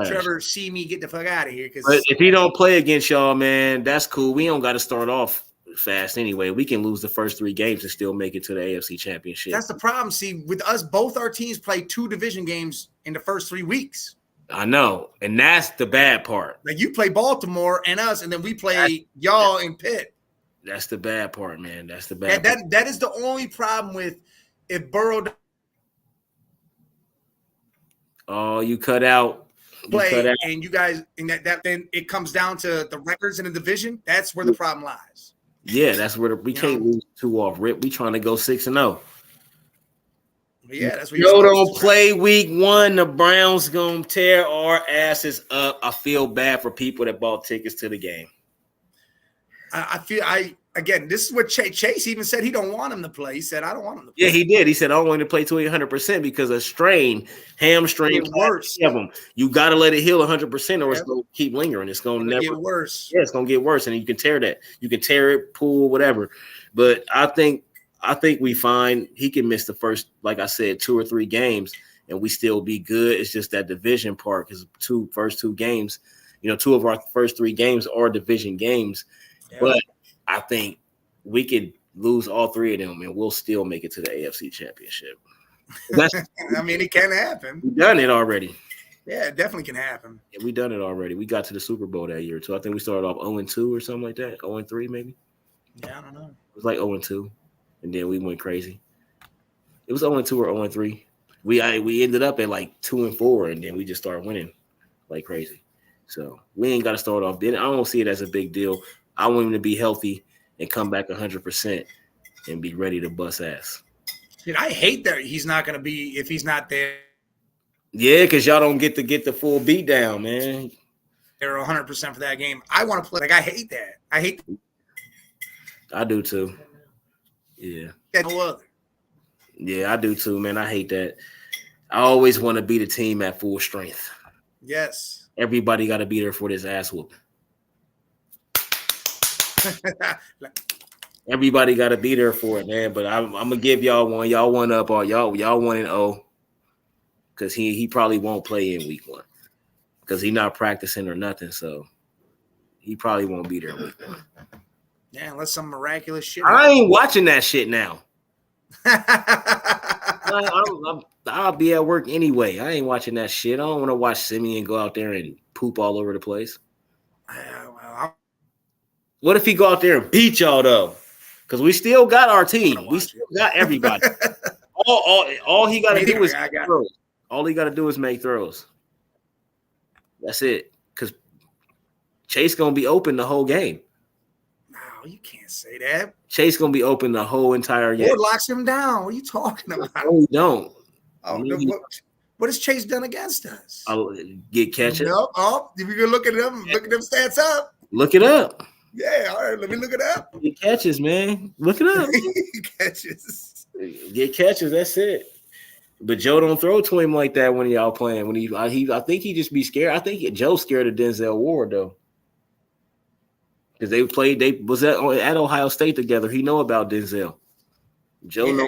Speaker 2: Trevor, see me get the fuck out of here.
Speaker 1: But if he don't play against y'all, man, that's cool. We don't got to start off fast anyway. We can lose the first 3 games and still make it to the AFC Championship.
Speaker 2: That's the problem. See, with us, both our teams played 2 division games in the first 3 weeks.
Speaker 1: I know, and that's the bad part.
Speaker 2: Like you play Baltimore and us, and then we play y'all in Pitt.
Speaker 1: That's the bad part, man. That's the bad part.
Speaker 2: That is the only problem with if Burrow
Speaker 1: you cut out.
Speaker 2: And you guys, and that then it comes down to the records in the division. That's where the problem lies.
Speaker 1: Yeah, that's where we can't lose 2 off rip. We trying to go 6-0.
Speaker 2: Yeah, that's what
Speaker 1: you don't play week 1. The Browns gonna tear our asses up. I feel bad for people that bought tickets to the game.
Speaker 2: Again, this is what Chase even said. He don't want him to play. He said, "I don't want him to play."
Speaker 1: Yeah, he did. He said, "I don't want him to play to 100% because a hamstring,
Speaker 2: worse.
Speaker 1: You got to let it heal 100%, or it's gonna keep lingering. It's gonna never
Speaker 2: get worse.
Speaker 1: Yeah, it's gonna get worse, and you can tear that. You can tear it, pull, whatever. But I think we find he can miss the first, like I said, 2 or 3 games, and we still be good. It's just that division part because first 2 games, 2 of our first 3 games are division games, but I think we could lose all 3 of them and we'll still make it to the AFC Championship.
Speaker 2: I mean, it can happen.
Speaker 1: We've done it already.
Speaker 2: Yeah, it definitely can happen.
Speaker 1: Yeah, we done it already. We got to the Super Bowl that year too. I think we started off 0-2 or something like that. 0-3 maybe.
Speaker 2: Yeah, I don't know.
Speaker 1: It was like 0-2, and then we went crazy. It was 0-2 or 0-3. We ended up at like 2-4, and then we just started winning like crazy. So we ain't got to start off. I don't see it as a big deal. I want him to be healthy and come back 100% and be ready to bust ass.
Speaker 2: Dude, I hate that he's not going to be if he's not there.
Speaker 1: Yeah, because y'all don't get the full beat down, man.
Speaker 2: They're 100% for that game. I want to play. Like, I hate that.
Speaker 1: I do too. Yeah.
Speaker 2: No other.
Speaker 1: Yeah, I do too, man. I hate that. I always want to be the team at full strength.
Speaker 2: Yes.
Speaker 1: Everybody got to be there for this ass whooping. Everybody got to be there for it, man. But I'm gonna give y'all one. Y'all one up, or y'all 1-0, because he probably won't play in week 1 because he's not practicing or nothing. So he probably won't be there in week 1.
Speaker 2: Yeah, unless some miraculous shit.
Speaker 1: I ain't watching that shit now. I'll be at work anyway. I ain't watching that shit. I don't want to watch Simeon go out there and poop all over the place. What if he go out there and beat y'all though? Because we still got our team. We still got everybody. all he got to do is make throws. All he got to do is make throws. That's it. Because Chase gonna be open the whole game.
Speaker 2: No, you can't say that.
Speaker 1: Chase gonna be open the whole entire game.
Speaker 2: Ward locks him down. What are you talking about?
Speaker 1: No, we don't.
Speaker 2: Oh, What has Chase done against us?
Speaker 1: I'll get catches.
Speaker 2: No. Oh, if you're gonna look at them stats up.
Speaker 1: Look it up.
Speaker 2: Yeah, all right. Let me look it up.
Speaker 1: Get catches, man. Look it up.
Speaker 2: Catches.
Speaker 1: Get catches. That's it. But Joe don't throw to him like that when y'all playing. When I think he just be scared. I think Joe's scared of Denzel Ward though, because they was at Ohio State together. He know about Denzel. Joe knows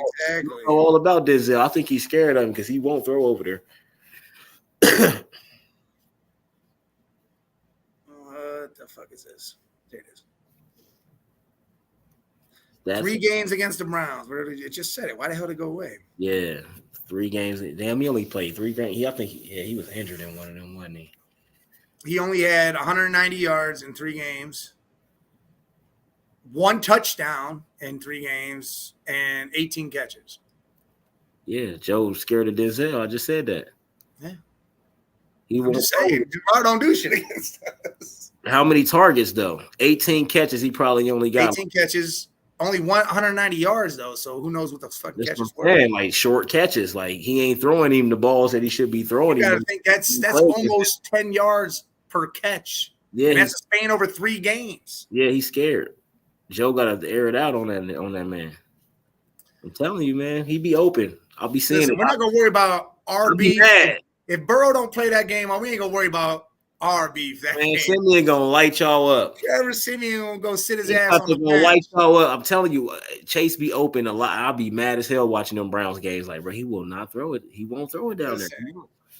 Speaker 1: all about Denzel. I think he's scared of him because he won't throw over there.
Speaker 2: What the fuck is this? There it is.
Speaker 1: That's
Speaker 2: 3 games against the Browns. It just said it. Why the hell did it go away?
Speaker 1: Yeah, 3 games. Damn, he only played 3 games. He was injured in one of them, wasn't he?
Speaker 2: He only had 190 yards in 3 games, 1 touchdown in 3 games, and 18 catches.
Speaker 1: Yeah, Joe's scared of Denzel. I just said that.
Speaker 2: Yeah.
Speaker 1: I'm
Speaker 2: just saying, Jamar don't do shit against us.
Speaker 1: How many targets, though? 18 catches. He probably only got
Speaker 2: 18 catches. Only 190 yards, though, so who knows what the fucking catches were.
Speaker 1: Man, like short catches. Like, he ain't throwing him the balls that he should be throwing him.
Speaker 2: You gotta think that's almost 10 yards per catch.
Speaker 1: Yeah.
Speaker 2: And that's a span over 3 games.
Speaker 1: Yeah, he's scared. Joe got to air it out on that man. I'm telling you, man. He be open. I'll be seeing it.
Speaker 2: We're not going to worry about RB. If Burrow don't play that game, we ain't going to worry about our beef. Man,
Speaker 1: Simeon gonna light y'all up.
Speaker 2: Trevor Simeon gonna go sit his ass on the
Speaker 1: bench. Light y'all up. I'm telling you, Chase be open a lot. I'll be mad as hell watching them Browns games. Like, bro, he will not throw it. He won't throw it down there.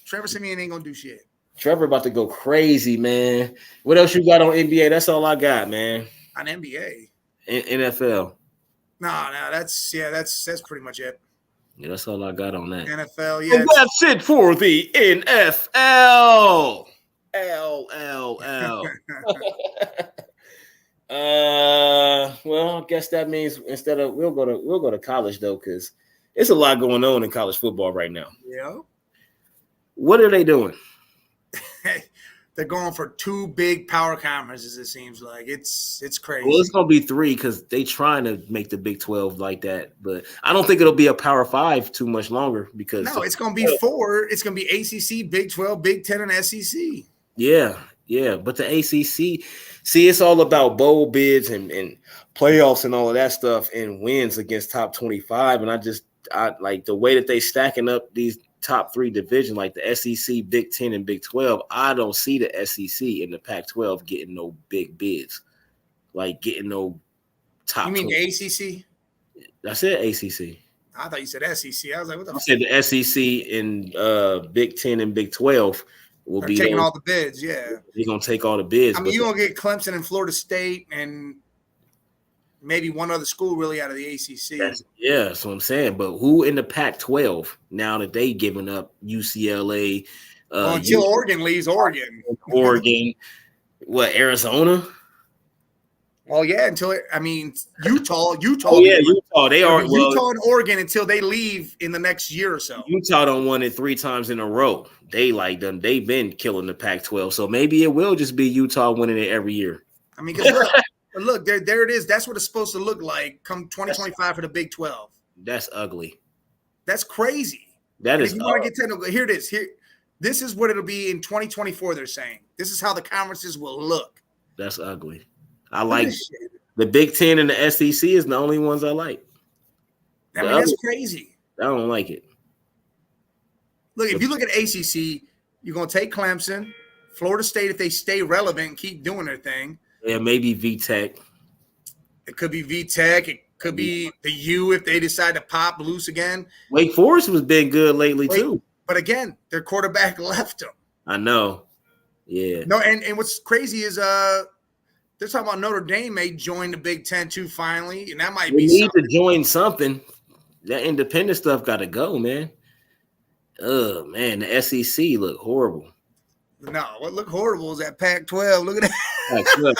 Speaker 2: Trevor Simeon ain't gonna do shit.
Speaker 1: Trevor about to go crazy, man. What else you got on NBA? That's all I got, man.
Speaker 2: On NBA,
Speaker 1: NFL.
Speaker 2: No, that's pretty much it.
Speaker 1: Yeah, that's all I got on that.
Speaker 2: NFL, yeah.
Speaker 1: And that's it for the NFL. LLL. Well, I guess that means instead of we'll go to college though, because it's a lot going on in college football right now.
Speaker 2: Yeah.
Speaker 1: What are they doing?
Speaker 2: They're going for 2 big power conferences. It seems like it's crazy.
Speaker 1: Well, it's gonna be 3 because they trying to make the Big 12 like that, but I don't think it'll be a Power 5 too much longer because
Speaker 2: it's gonna be 4. It's gonna be ACC, Big 12, Big 10, and SEC. Yeah,
Speaker 1: but the ACC, see, it's all about bowl bids and playoffs and all of that stuff and wins against top 25. And I like the way that they stacking up these top 3 divisions, like the SEC, Big 10, and Big 12. I don't see the SEC and the Pac-12 getting no big bids, like getting no top.
Speaker 2: You mean
Speaker 1: 20.
Speaker 2: The ACC?
Speaker 1: I said ACC.
Speaker 2: I thought you said SEC. I was like, what the fuck?
Speaker 1: I said the SEC and Big 10 and Big 12. Will be
Speaker 2: taking all the bids, yeah.
Speaker 1: He's gonna take all the bids.
Speaker 2: I mean, you're gonna get Clemson and Florida State and maybe one other school really out of the ACC.
Speaker 1: That's what I'm saying. But who in the Pac-12 now that they giving up UCLA?
Speaker 2: Until Oregon leaves Oregon.
Speaker 1: What, Arizona?
Speaker 2: Well, yeah, Utah.
Speaker 1: Oh, yeah, Utah. They are
Speaker 2: Utah and Oregon until they leave in the next year or so.
Speaker 1: Utah done won it 3 times in a row. They've been killing the Pac-12. So maybe it will just be Utah winning it every year.
Speaker 2: I mean, because look, there it is. That's what it's supposed to look like come 2025 for the Big 12.
Speaker 1: That's ugly.
Speaker 2: That's crazy.
Speaker 1: That is.
Speaker 2: If you want to get technical, here it is. This is what it'll be in 2024. They're saying this is how the conferences will look.
Speaker 1: That's ugly. I like the Big 10 and the SEC is the only ones I like.
Speaker 2: I mean, that's crazy.
Speaker 1: I don't like it.
Speaker 2: Look, if you look at ACC, you're going to take Clemson, Florida State if they stay relevant and keep doing their thing.
Speaker 1: Yeah, maybe VTech.
Speaker 2: It could be VTech. It could be the U if they decide to pop loose again.
Speaker 1: Wake Forest has been good lately too.
Speaker 2: But again, their quarterback left them.
Speaker 1: I know. Yeah.
Speaker 2: No, and what's crazy is they're talking about Notre Dame may join the Big 10 too finally, and that might be
Speaker 1: need something. To join something. That independent stuff got to go, man. Oh man, the SEC look horrible.
Speaker 2: No, what look horrible is that Pac-12. Look at that.
Speaker 1: Pac-12,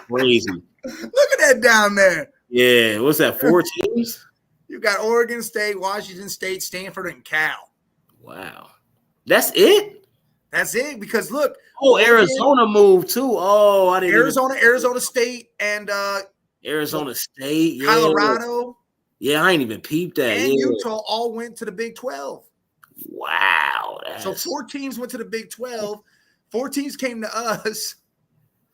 Speaker 1: crazy.
Speaker 2: Look at that down there.
Speaker 1: Yeah, what's that? 4 teams?
Speaker 2: You got Oregon State, Washington State, Stanford, and Cal.
Speaker 1: Wow, that's it.
Speaker 2: That's it. Because look.
Speaker 1: Oh, Arizona moved too. Oh, I didn't.
Speaker 2: Arizona State, and
Speaker 1: Arizona State, yeah.
Speaker 2: Colorado.
Speaker 1: Yeah, I ain't even peeped that.
Speaker 2: And Utah all went to the Big 12.
Speaker 1: Wow.
Speaker 2: So 4 teams went to the Big 12. 4 teams came to us.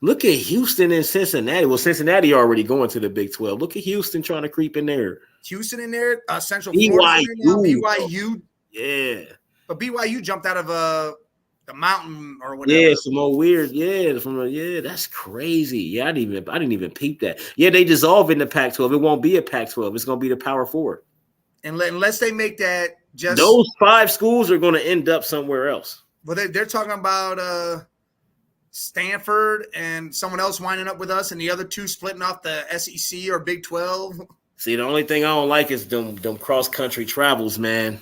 Speaker 1: Look at Houston and Cincinnati. Well, Cincinnati already going to the Big 12. Look at Houston trying to creep in there.
Speaker 2: Houston in there, Central Florida in there now, BYU.
Speaker 1: Yeah.
Speaker 2: But BYU jumped out of the mountain or whatever.
Speaker 1: Yeah, some more weird. Yeah, that's crazy. Yeah, I didn't even peep that. Yeah, they dissolve in the Pac-12. It won't be a Pac-12. It's gonna be the Power 4.
Speaker 2: Unless they make that just
Speaker 1: those 5 schools are gonna end up somewhere else.
Speaker 2: But they're talking about Stanford and someone else winding up with us, and the other 2 splitting off the SEC or Big 12.
Speaker 1: See, the only thing I don't like is them cross-country travels, man.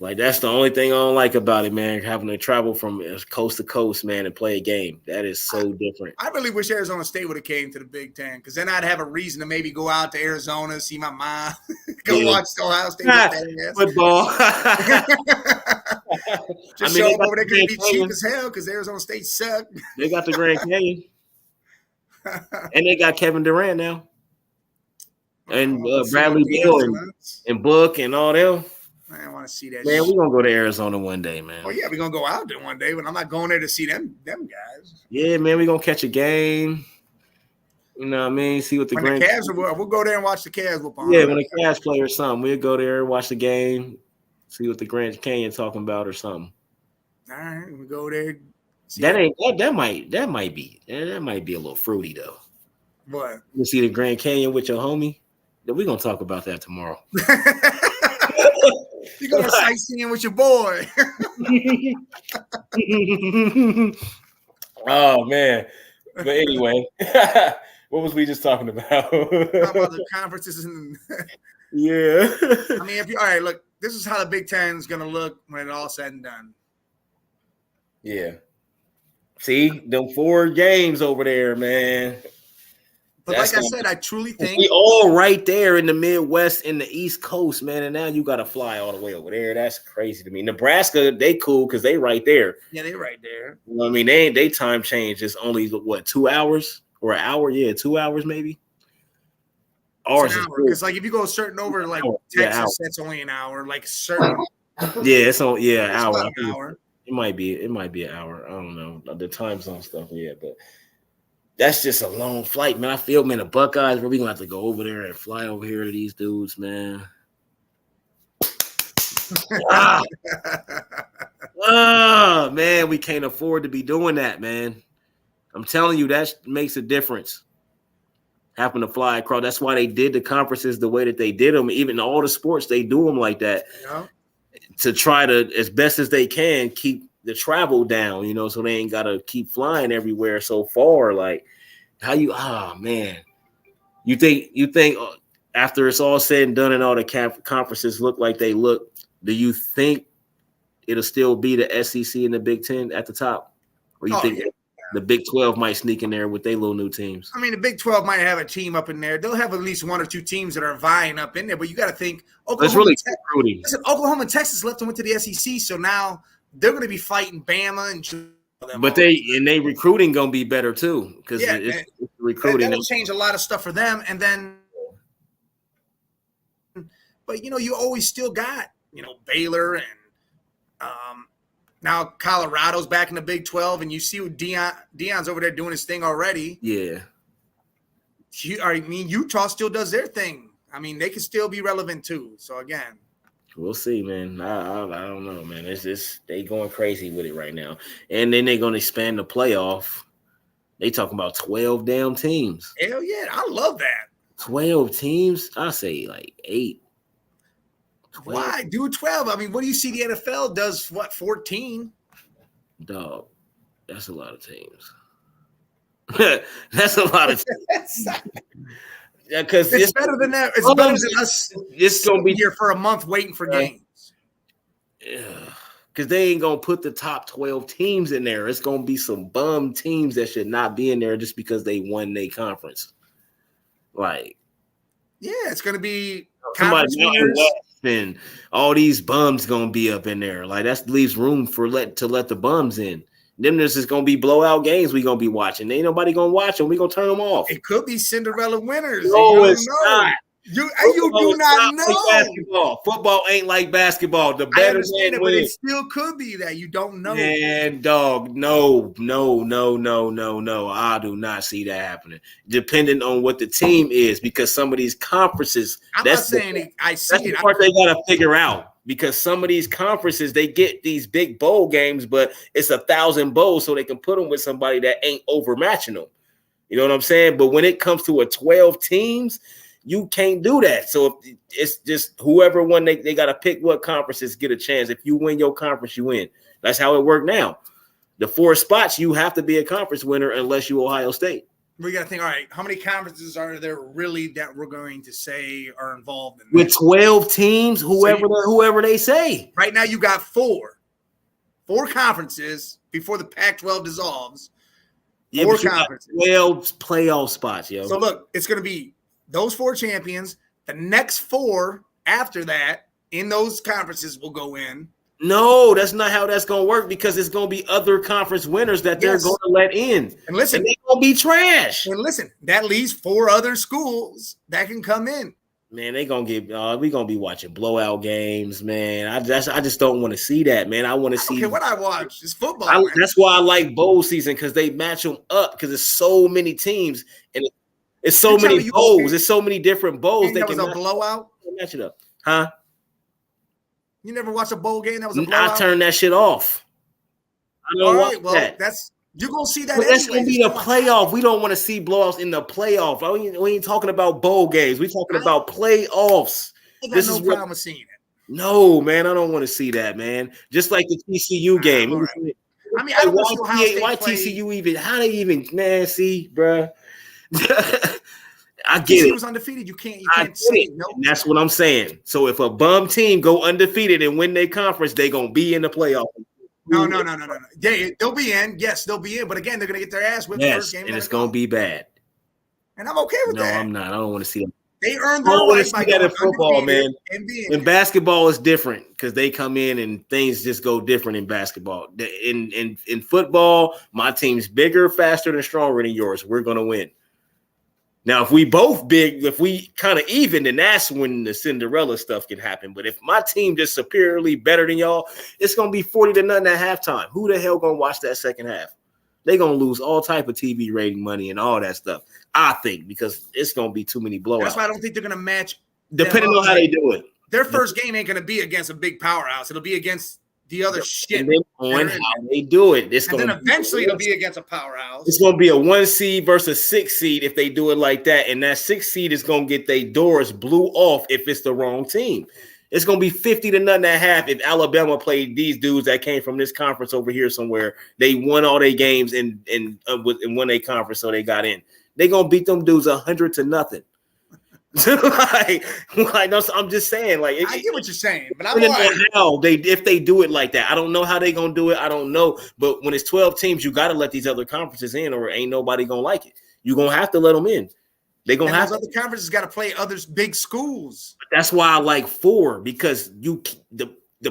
Speaker 1: Like, that's the only thing I don't like about it, man, having to travel from coast to coast, man, and play a game. That is so different.
Speaker 2: I really wish Arizona State would have came to the Big Ten, because then I'd have a reason to maybe go out to Arizona, see my mom, watch Ohio State.
Speaker 1: Football.
Speaker 2: Just show them over there going to be cheap as hell because Arizona State sucked.
Speaker 1: They got the Grand Canyon. And they got Kevin Durant now. And Bradley Beal and Book and all them.
Speaker 2: I want to see that.
Speaker 1: Man, we're going to go to Arizona one day, man.
Speaker 2: Oh, yeah, we're going to go out there one day, but I'm not going there to see them guys.
Speaker 1: Yeah, man, we're going to catch a game. You know what I mean? See what the
Speaker 2: Grand Cavs we'll go there and watch the Cavs.
Speaker 1: Yeah, when the Cavs play or something, we'll go there, watch the game, see what the Grand Canyon talking about or something.
Speaker 2: All right, we'll go there.
Speaker 1: That might be a little fruity though.
Speaker 2: What?
Speaker 1: You see the Grand Canyon with your homie? Then we're gonna talk about that tomorrow.
Speaker 2: You're going sightseeing with your boy.
Speaker 1: Oh man. But anyway, what was we just talking about?
Speaker 2: About the conferences and
Speaker 1: yeah.
Speaker 2: I mean, all right, look, this is how the Big Ten is gonna look when it's all said and done.
Speaker 1: Yeah. See, them 4 games over there, man.
Speaker 2: But like I said, I truly think
Speaker 1: we all right there in the Midwest and the East Coast, man. And now you got to fly all the way over there. That's crazy to me. Nebraska, they cool because they right there.
Speaker 2: Yeah, they right there.
Speaker 1: You know what I mean, they time change is only what 2 hours or an hour? Yeah, 2 hours maybe.
Speaker 2: Ours because like if you go certain over like Texas, that's only an hour. Like certain.
Speaker 1: Yeah, it's on. Yeah, an hour.
Speaker 2: About an hour.
Speaker 1: It might be an hour. I don't know the time zone stuff. Yeah, but. That's just a long flight, man. I feel, man, the Buckeyes, we're going to have to go over there and fly over here to these dudes, man. Man, we can't afford to be doing that, man. I'm telling you, that makes a difference. Having to fly across. That's why they did the conferences the way that they did them. Even all the sports, they do them like that. Yeah. To try to, as best as they can, keep the travel down, you know, so they ain't got to keep flying everywhere so far. Like, how you, man, you think after it's all said and done and all the conferences look like they look, do you think it'll still be the SEC and the Big Ten at the top? Or you think the Big 12 might sneak in there with their little new teams?
Speaker 2: I mean, the Big 12 might have a team up in there. They'll have at least 1 or 2 teams that are vying up in there, but you got to think Oklahoma and Texas left and went to the SEC, so now they're going to be fighting Bama and
Speaker 1: but they recruiting going to be better too because it's recruiting.
Speaker 2: That'll change a lot of stuff for them, and then, but you know, you always still got Baylor and now Colorado's back in the Big 12, and you see what Deion's over there doing his thing already.
Speaker 1: Yeah,
Speaker 2: I mean Utah still does their thing. I mean they can still be relevant too. So again.
Speaker 1: We'll see, man. I don't know, man. It's just they going crazy with it right now. And then they're going to expand the playoff. They talking about 12 damn teams.
Speaker 2: Hell yeah. I love that.
Speaker 1: 12 teams? I say like 8.
Speaker 2: 12. Why? Do 12. I mean, what do you see the NFL does, 14?
Speaker 1: Dog, that's a lot of teams. That's a lot of teams. Yeah, because
Speaker 2: it's better than that. It's better than us. It's gonna be here for a month waiting for games.
Speaker 1: Yeah, because they ain't gonna put the top 12 teams in there. It's gonna be some bum teams that should not be in there just because they won their conference. Like,
Speaker 2: yeah, it's gonna be
Speaker 1: somebody and all these bums gonna be up in there. Like that leaves room for let the bums in. Them there's just gonna be blowout games we gonna be watching. Ain't nobody gonna watch them. We gonna turn them off.
Speaker 2: It could be Cinderella winners.
Speaker 1: No, it's not.
Speaker 2: You do not know.
Speaker 1: Like basketball. Football ain't like basketball. The better
Speaker 2: I understand it,
Speaker 1: win.
Speaker 2: but it still could be that you don't know.
Speaker 1: Man, dog, no. I do not see that happening. Depending on what the team is, because some of these conferences,
Speaker 2: I'm not saying I see
Speaker 1: that's
Speaker 2: it.
Speaker 1: the part they gotta figure out. Because some of these conferences, they get these big bowl games, but it's 1,000 bowls, so they can put them with somebody that ain't overmatching them. You know what I'm saying? But when it comes to a 12 teams, you can't do that. So if it's just whoever won, they got to pick what conferences get a chance. If you win your conference, you win. That's how it worked now. The 4 spots, you have to be a conference winner unless you Ohio State.
Speaker 2: We got to think, all right, how many conferences are there really that we're going to say are involved in
Speaker 1: with
Speaker 2: this?
Speaker 1: 12 teams, whoever they say.
Speaker 2: Right now, you got 4 conferences before the Pac-12 dissolves. 4 conferences,
Speaker 1: 12 playoff spots, yo.
Speaker 2: So look, it's going to be those 4 champions. The next 4 after that in those conferences will go in.
Speaker 1: No, that's not how that's going to work, because it's going to be other conference winners that they're going to let in.
Speaker 2: And listen,
Speaker 1: they're going to be trash.
Speaker 2: And listen, that leaves 4 other schools that can come in.
Speaker 1: Man, they going to get we going to be watching blowout games, man. I just don't want to see that, man. I want to see.
Speaker 2: Okay, what I watch is football.
Speaker 1: That's why I like bowl season, because they match them up, because there's so many teams and it's so many bowls. There's so many different bowls.
Speaker 2: That was a blowout?
Speaker 1: Match it up. Huh?
Speaker 2: You never watched a bowl game that was a blowout?
Speaker 1: I turned that shit off. I don't watch that.
Speaker 2: You're going to see that
Speaker 1: anyway. That's going to be the playoff. We don't want to see blowouts in the playoff. We ain't talking about bowl games. We're talking about playoffs.
Speaker 2: This is what I'm seeing it.
Speaker 1: No, man, I don't want to see that, man. Just like the TCU game.
Speaker 2: Right. I mean, I don't know
Speaker 1: why TCU even, how they even, man, see, bro. I get it.
Speaker 2: Was undefeated. You can't say no.
Speaker 1: That's what I'm saying. So if a bum team go undefeated and win their conference, they gonna be in the playoff.
Speaker 2: No. They'll be in. Yes, they'll be in. But again, they're gonna get their ass whipped the first game.
Speaker 1: And it's gonna be bad.
Speaker 2: And I'm okay with that.
Speaker 1: No, I'm not. I don't want to see them.
Speaker 2: They earned their right by
Speaker 1: that in football, man. In basketball, it's different because they come in and things just go different in basketball. In football, my team's bigger, faster, and stronger than yours. We're gonna win. Now, if we both big, if we kind of even, then that's when the Cinderella stuff can happen. But if my team just superiorly better than y'all, it's going to be 40-0 at halftime. Who the hell going to watch that second half? They're going to lose all type of TV rating money and all that stuff, I think, because it's going to be too many blowouts.
Speaker 2: That's why I don't think they're going to match.
Speaker 1: Depending on how they do it.
Speaker 2: Their first game ain't going to be against a big powerhouse. It'll be against the other shit.
Speaker 1: On how they do it.
Speaker 2: Then eventually it'll be against a powerhouse.
Speaker 1: It's going to be a 1 seed versus 6 seed if they do it like that. And that 6 seed is going to get their doors blew off if it's the wrong team. It's going to be 50-0 at half if Alabama played these dudes that came from this conference over here somewhere. They won all their games and won their conference, so they got in. They're going to beat them dudes 100-0. No, I'm just saying, like,
Speaker 2: I get what you're saying, but I don't know
Speaker 1: how if they do it like that. I don't know how they gonna do it. I don't know, but when it's 12 teams, you got to let these other conferences in, or ain't nobody gonna like it. You gonna have to let them in. They gonna have
Speaker 2: other conferences got to play other big schools.
Speaker 1: That's why I like 4 because the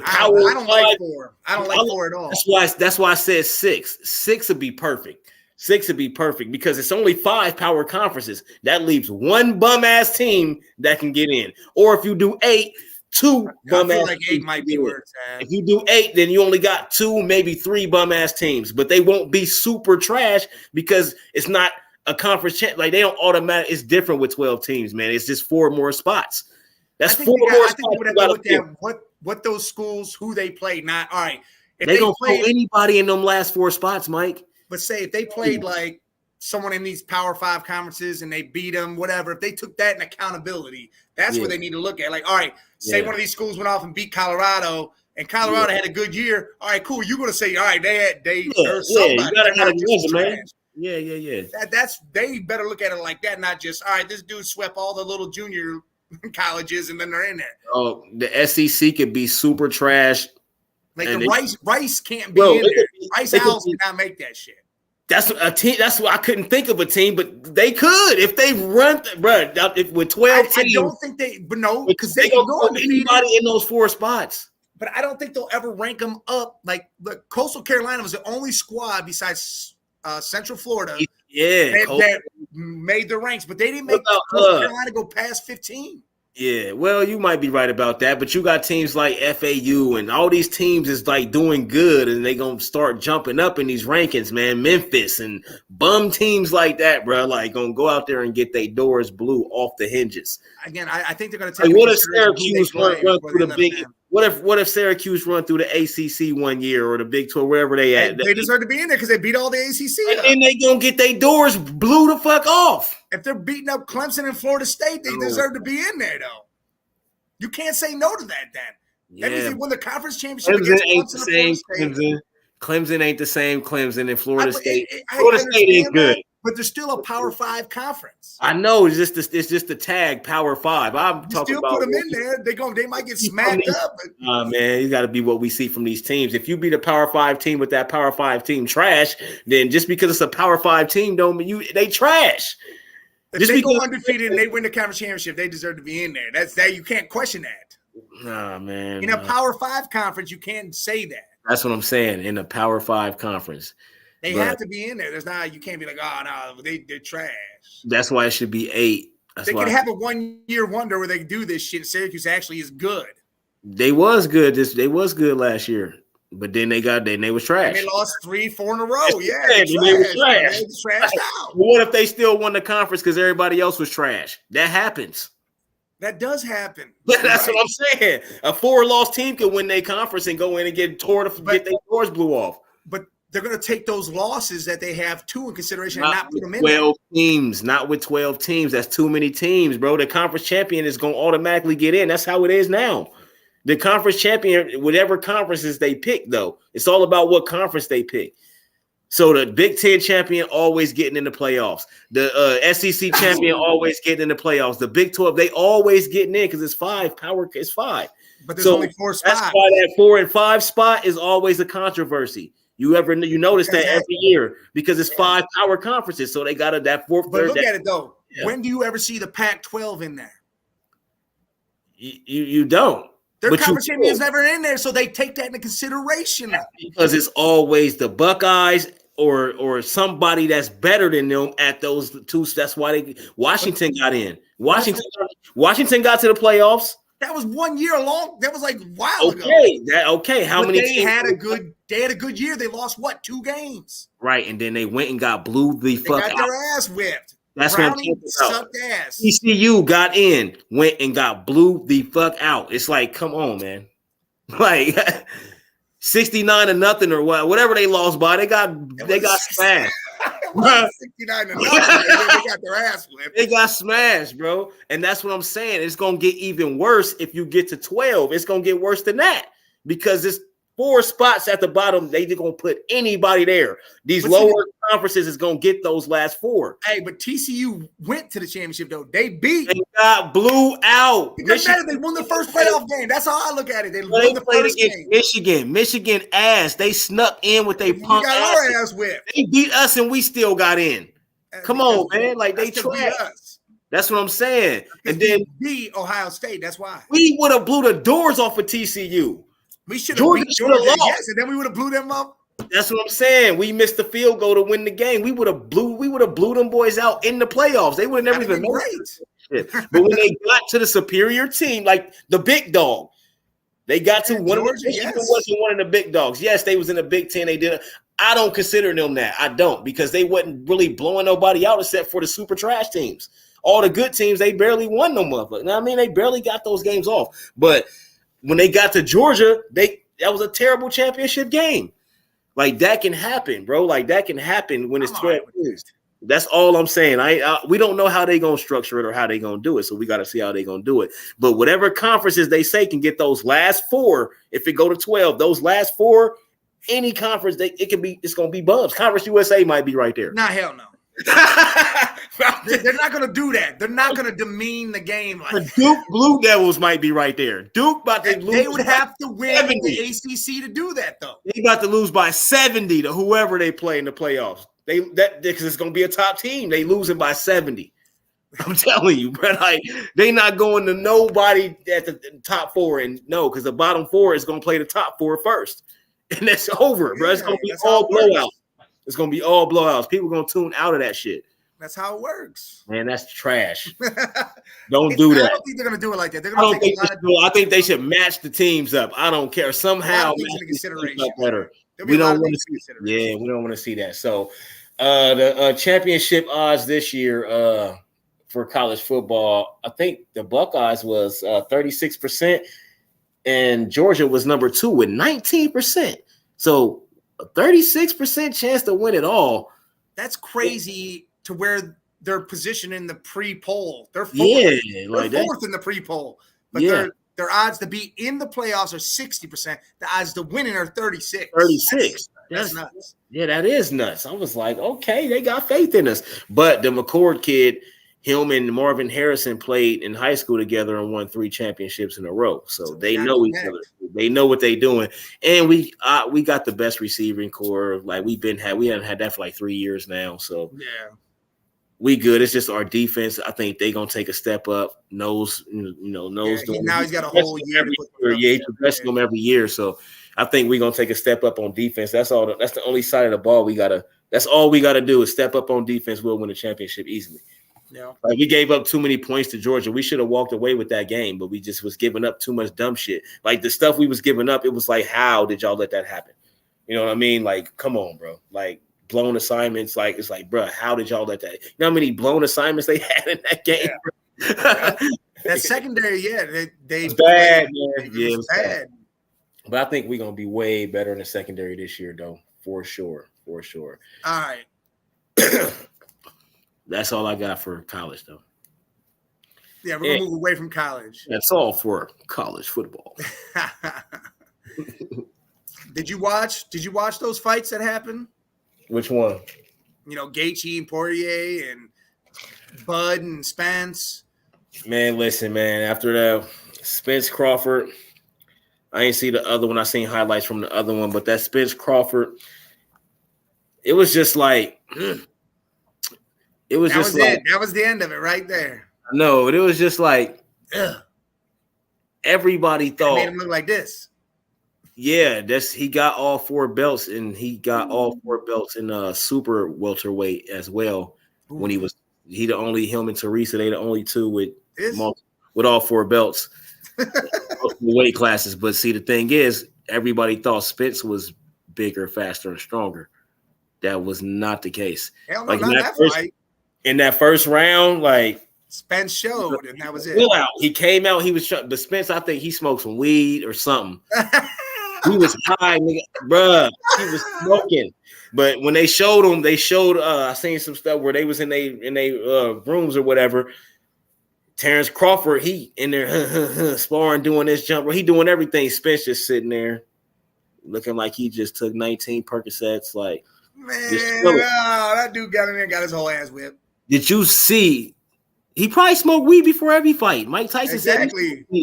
Speaker 1: power.
Speaker 2: I don't like 4. I don't like 4 at all.
Speaker 1: That's why I said 6. 6 would be perfect. 6 would be perfect because it's only 5 power conferences. That leaves 1 bum ass team that can get in. Or if you do 8, 2 bum ass. I feel
Speaker 2: like 8 might be where it's at.
Speaker 1: If you do 8, then you only got 2, maybe 3 bum ass teams, but they won't be super trash because it's not a conference like they don't automatically. It's different with 12 teams, man. It's just 4 more spots. That's 4 more spots. I think you would have to look
Speaker 2: at what those schools, who they play. Not all right.
Speaker 1: If they don't play anybody in them last 4 spots, Mike.
Speaker 2: But say if they played like someone in these Power 5 conferences and they beat them, whatever, if they took that in accountability, that's what they need to look at. Like, all right, say one of these schools went off and beat Colorado, and Colorado had a good year. All right, cool. You're going to say, all right, they somebody.
Speaker 1: You got to have a man. Yeah.
Speaker 2: They better look at it like that, not just, all right, this dude swept all the little junior colleges and then they're in there.
Speaker 1: Oh, the SEC could be super trash.
Speaker 2: Like the Rice can't be in there. Rice Owls cannot make that shit.
Speaker 1: That's a team. That's why I couldn't think of a team, but they could if they run, bro. With 12 teams,
Speaker 2: I don't think because
Speaker 1: they don't go anybody in those 4 spots.
Speaker 2: But I don't think they'll ever rank them up. Like the Coastal Carolina was the only squad besides Central Florida.
Speaker 1: Yeah,
Speaker 2: made the ranks, but they didn't make North Carolina go past 15.
Speaker 1: Yeah, well, you might be right about that, but you got teams like FAU and all these teams is like doing good, and they gonna start jumping up in these rankings, man. Memphis and bum teams like that, bro, like gonna go out there and get their doors blew off the hinges.
Speaker 2: Again, I think they're gonna take.
Speaker 1: Like, what if Syracuse run through the big? What if Syracuse run through the ACC one year or the Big 12, wherever they at?
Speaker 2: They deserve to be in there because they beat all the ACC.
Speaker 1: And they gonna get their doors blew the fuck off.
Speaker 2: If they're beating up Clemson and Florida State, they deserve to be in there, though. You can't say no to that, then. That means they won the conference championship against Clemson and Florida State.
Speaker 1: Clemson ain't the same Clemson and Florida State. Florida State ain't good.
Speaker 2: But they're still a Power 5 conference.
Speaker 1: I know it's just the tag Power 5. I'm
Speaker 2: you
Speaker 1: talking
Speaker 2: still
Speaker 1: about
Speaker 2: put them in there. They might get smacked up.
Speaker 1: Man, you got to be what we see from these teams. If you beat a Power 5 team with that Power 5 team trash, then just because it's a Power 5 team don't mean they trash.
Speaker 2: If they go undefeated and they win the conference championship, they deserve to be in there. That's that. You can't question that.
Speaker 1: Nah, man.
Speaker 2: In a Power 5 conference, you can't say that.
Speaker 1: That's what I'm saying. In a Power 5 conference,
Speaker 2: they have to be in there. There's not. You can't be like, oh no, they're trash.
Speaker 1: That's why it should be 8.
Speaker 2: They could have a 1-year wonder where they do this shit. Syracuse actually is good.
Speaker 1: They was good. They was good last year. But then they was trash.
Speaker 2: And they lost 3-4 in a row. Yeah,
Speaker 1: they were trash.
Speaker 2: They trashed out.
Speaker 1: Well, what if they still won the conference because everybody else was trash? That happens.
Speaker 2: That does happen.
Speaker 1: That's what I'm saying. A 4-loss team can win their conference and go in and get their doors blew off.
Speaker 2: But they're going to take those losses that they have too in consideration and not put them in
Speaker 1: 12 teams, not with 12 teams. That's too many teams, bro. The conference champion is going to automatically get in. That's how it is now. The conference champion, whatever conferences they pick, though, it's all about what conference they pick. So the Big Ten champion always getting in the playoffs. The SEC champion always getting in the playoffs. The Big 12, they always getting in because it's 5. It's 5.
Speaker 2: But there's only 4 spots.
Speaker 1: That's why that 4 and 5 spot is always a controversy. You notice that every year because it's 5 power conferences. So they got that 4th.
Speaker 2: But look at it, though. Yeah. When do you ever see the Pac-12 in there?
Speaker 1: You don't.
Speaker 2: Their conference champion is never in there, so they take that into consideration.
Speaker 1: Because it's always the Buckeyes or somebody that's better than them at those 2. That's why Washington got in. Washington got to the playoffs.
Speaker 2: That was 1 year long. That was like wow ago.
Speaker 1: Okay. How many?
Speaker 2: They had a good year. They lost 2 games.
Speaker 1: Right, and then they went and got blew the fuck out.
Speaker 2: They got their ass whipped.
Speaker 1: That's
Speaker 2: Browning
Speaker 1: what I'm talking about.
Speaker 2: Sucked ass.
Speaker 1: ECU got in, went and got blew the fuck out. It's like, come on, man. Like 69-0 or whatever they lost by. They got smashed.
Speaker 2: 69-0. They got their ass whipped.
Speaker 1: They got smashed, bro. And that's what I'm saying. It's gonna get even worse if you get to 12. It's gonna get worse than that because it's 4 spots at the bottom. They gonna put anybody there. These lower conferences is gonna get those last 4.
Speaker 2: Hey, but TCU went to the championship though. They
Speaker 1: got blew out.
Speaker 2: It doesn't matter. They won the first playoff game. That's how I look at it. They won the
Speaker 1: played
Speaker 2: first
Speaker 1: against
Speaker 2: game.
Speaker 1: Michigan ass. They snuck in with their punk
Speaker 2: got
Speaker 1: ass.
Speaker 2: Our ass whipped.
Speaker 1: They beat us and we still got in. Come on, man. Like they trash. That's what I'm saying. And then
Speaker 2: beat Ohio State. That's why
Speaker 1: we would have blew the doors off of TCU.
Speaker 2: We should have beat Georgia, yes, and then we would have blew them up.
Speaker 1: That's what I'm saying. We missed the field goal to win the game. We would have blew them boys out in the playoffs. They would have never even made it. But when they got to the superior team, like the big dog, they got to one. Georgia, wasn't one of the big dogs. Yes, they was in the Big Ten. They did it. I don't consider them that. I don't because they wasn't really blowing nobody out except for the super trash teams. All the good teams, they barely won no motherfucker. You know what I mean? They barely got those games off. But when they got to Georgia, that was a terrible championship game. Like that can happen, bro. Like that can happen when it's 12 years. That's all I'm saying. We don't know how they gonna structure it or how they gonna do it, so we got to see how they gonna do it. But whatever conferences they say can get those last 4, if it go to 12, those last 4, any conference it's gonna be bums. Conference USA might be right there.
Speaker 2: Nah, hell no. They're not going to do that. They're not going to demean the game like that.
Speaker 1: Duke Blue Devils might be right there. Duke about to lose.
Speaker 2: They would have to win 70. The ACC to do that, though.
Speaker 1: They about to lose by 70 to whoever they play in the playoffs. Because it's going to be a top team. They losing by 70. I'm telling you, bro. Like they not going to nobody at the top 4, and no, because the bottom 4 is going to play the top 4 first, and that's over, bro. It's going to be all blowouts. It's going to be all blowouts. People going to tune out of that shit.
Speaker 2: That's how it works.
Speaker 1: Man, that's trash. Don't do that.
Speaker 2: I don't think they're gonna do it like that. They're gonna take
Speaker 1: I think they should match the teams up. I don't care. Somehow
Speaker 2: into consideration.
Speaker 1: Better. We don't want to see. Yeah, we don't want to see that. So, the championship odds this year, for college football, I think the Buckeyes was 36%, and Georgia was number 2 with 19%. So, a 36% chance to win it all.
Speaker 2: That's crazy to where they're positioned in the pre-poll. They're fourth. They're fourth in the pre-poll, but their odds to be in the playoffs are 60%. The odds to winning are 36.
Speaker 1: 36.
Speaker 2: That's nuts.
Speaker 1: Yeah, that is nuts. I was like, okay, they got faith in us. But the McCord kid, him and Marvin Harrison played in high school together and won 3 championships in a row. So they know each other. They know what they're doing. And we got the best receiving core. Like we haven't had that for like 3 years now. So
Speaker 2: yeah.
Speaker 1: We good. It's just our defense. I think they're gonna take a step up. Knows.
Speaker 2: Now he's got a whole year.
Speaker 1: He's progressing them every year. So I think we're gonna take a step up on defense. That's all. That's the only side of the ball we gotta. That's all we gotta do is step up on defense. We'll win the championship easily.
Speaker 2: Yeah.
Speaker 1: Like we gave up too many points to Georgia. We should have walked away with that game, but we just was giving up too much dumb shit. Like the stuff we was giving up, it was like, how did y'all let that happen? You know what I mean? Like, come on, bro. Like. Blown assignments, like it's like, bro, how did y'all let that? You know how many blown assignments they had in that game?
Speaker 2: Yeah. That secondary, they
Speaker 1: was bad, man.
Speaker 2: It was bad.
Speaker 1: But I think we're gonna be way better in the secondary this year, though, for sure.
Speaker 2: All right.
Speaker 1: That's all I got for college, though.
Speaker 2: Yeah, we're gonna move away from college.
Speaker 1: That's all for college football.
Speaker 2: Did you watch those fights that happened?
Speaker 1: Which one?
Speaker 2: Gaethje and Poirier and Bud and Spence.
Speaker 1: Man, listen, man. After that, Spence Crawford, I ain't see the other one. I seen highlights from the other one, but that Spence Crawford, it was just like,
Speaker 2: That was the end of it right there.
Speaker 1: No, but it was just like, everybody thought.
Speaker 2: It made him look like this.
Speaker 1: Yeah, he got all 4 belts, and he got all 4 belts in super welterweight as well. Ooh. When him and Teresa, they the only 2 with all 4 belts, weight classes. But see, the thing is, everybody thought Spence was bigger, faster, and stronger. That was not the case.
Speaker 2: Hell no, not that fight.
Speaker 1: In that first round, like
Speaker 2: Spence showed, and that was it.
Speaker 1: He came out. He was, but Spence, I think he smoked some weed or something. He was high, nigga, bruh. He was smoking. But when they showed him, I seen some stuff where they was in they rooms or whatever. Terrence Crawford, he in there sparring, doing this jump. He doing everything. Spence just sitting there looking like he just took 19 Percocets. Like,
Speaker 2: man, that dude got in there, got his whole ass whipped.
Speaker 1: Did you see? He probably smoked weed before every fight. Mike Tyson said,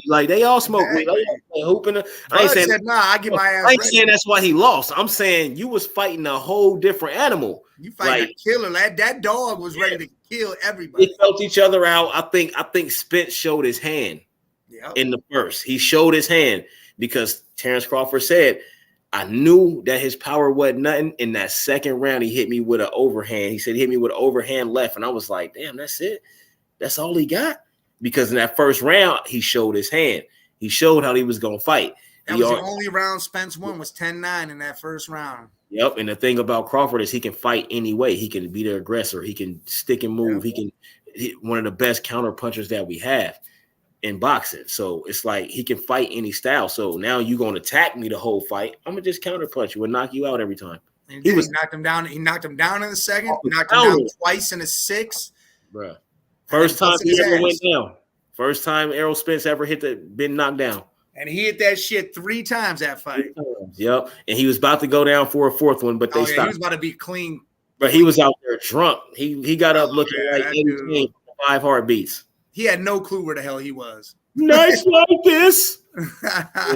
Speaker 1: like they all smoke weed. Like, hooping. I ain't saying
Speaker 2: I get my ass.
Speaker 1: I ain't saying that's why he lost. I'm saying you was fighting a whole different animal.
Speaker 2: You fighting a killer. That dog was ready to kill everybody.
Speaker 1: They felt each other out. I think Spence showed his hand in the first. He showed his hand because Terrence Crawford said, I knew that his power wasn't nothing. In that second round, he hit me with an overhand. He said he hit me with an overhand left, and I was like, damn, that's it. That's all he got. Because in that first round, he showed his hand. He showed how he was going to fight.
Speaker 2: That was the only round Spence won was 10-9 in that first round.
Speaker 1: Yep. And the thing about Crawford is he can fight any way. He can be the aggressor. He can stick and move. Yep. He one of the best counter punchers that we have in boxing. So it's like he can fight any style. So now you're going to attack me the whole fight. I'm going to just counter punch you and knock you out every time.
Speaker 2: He knocked him down. He knocked him down in the second. Knocked him down twice in the sixth.
Speaker 1: Bruh. First time he ever went down. First time Errol Spence ever been knocked down.
Speaker 2: And he hit that shit 3 times that fight.
Speaker 1: Yep. And he was about to go down for a 4th one, but they stopped.
Speaker 2: He was about to be clean.
Speaker 1: But he was out there drunk. He got up looking like 5 heartbeats.
Speaker 2: He had no clue where the hell he was.
Speaker 1: Nice like this.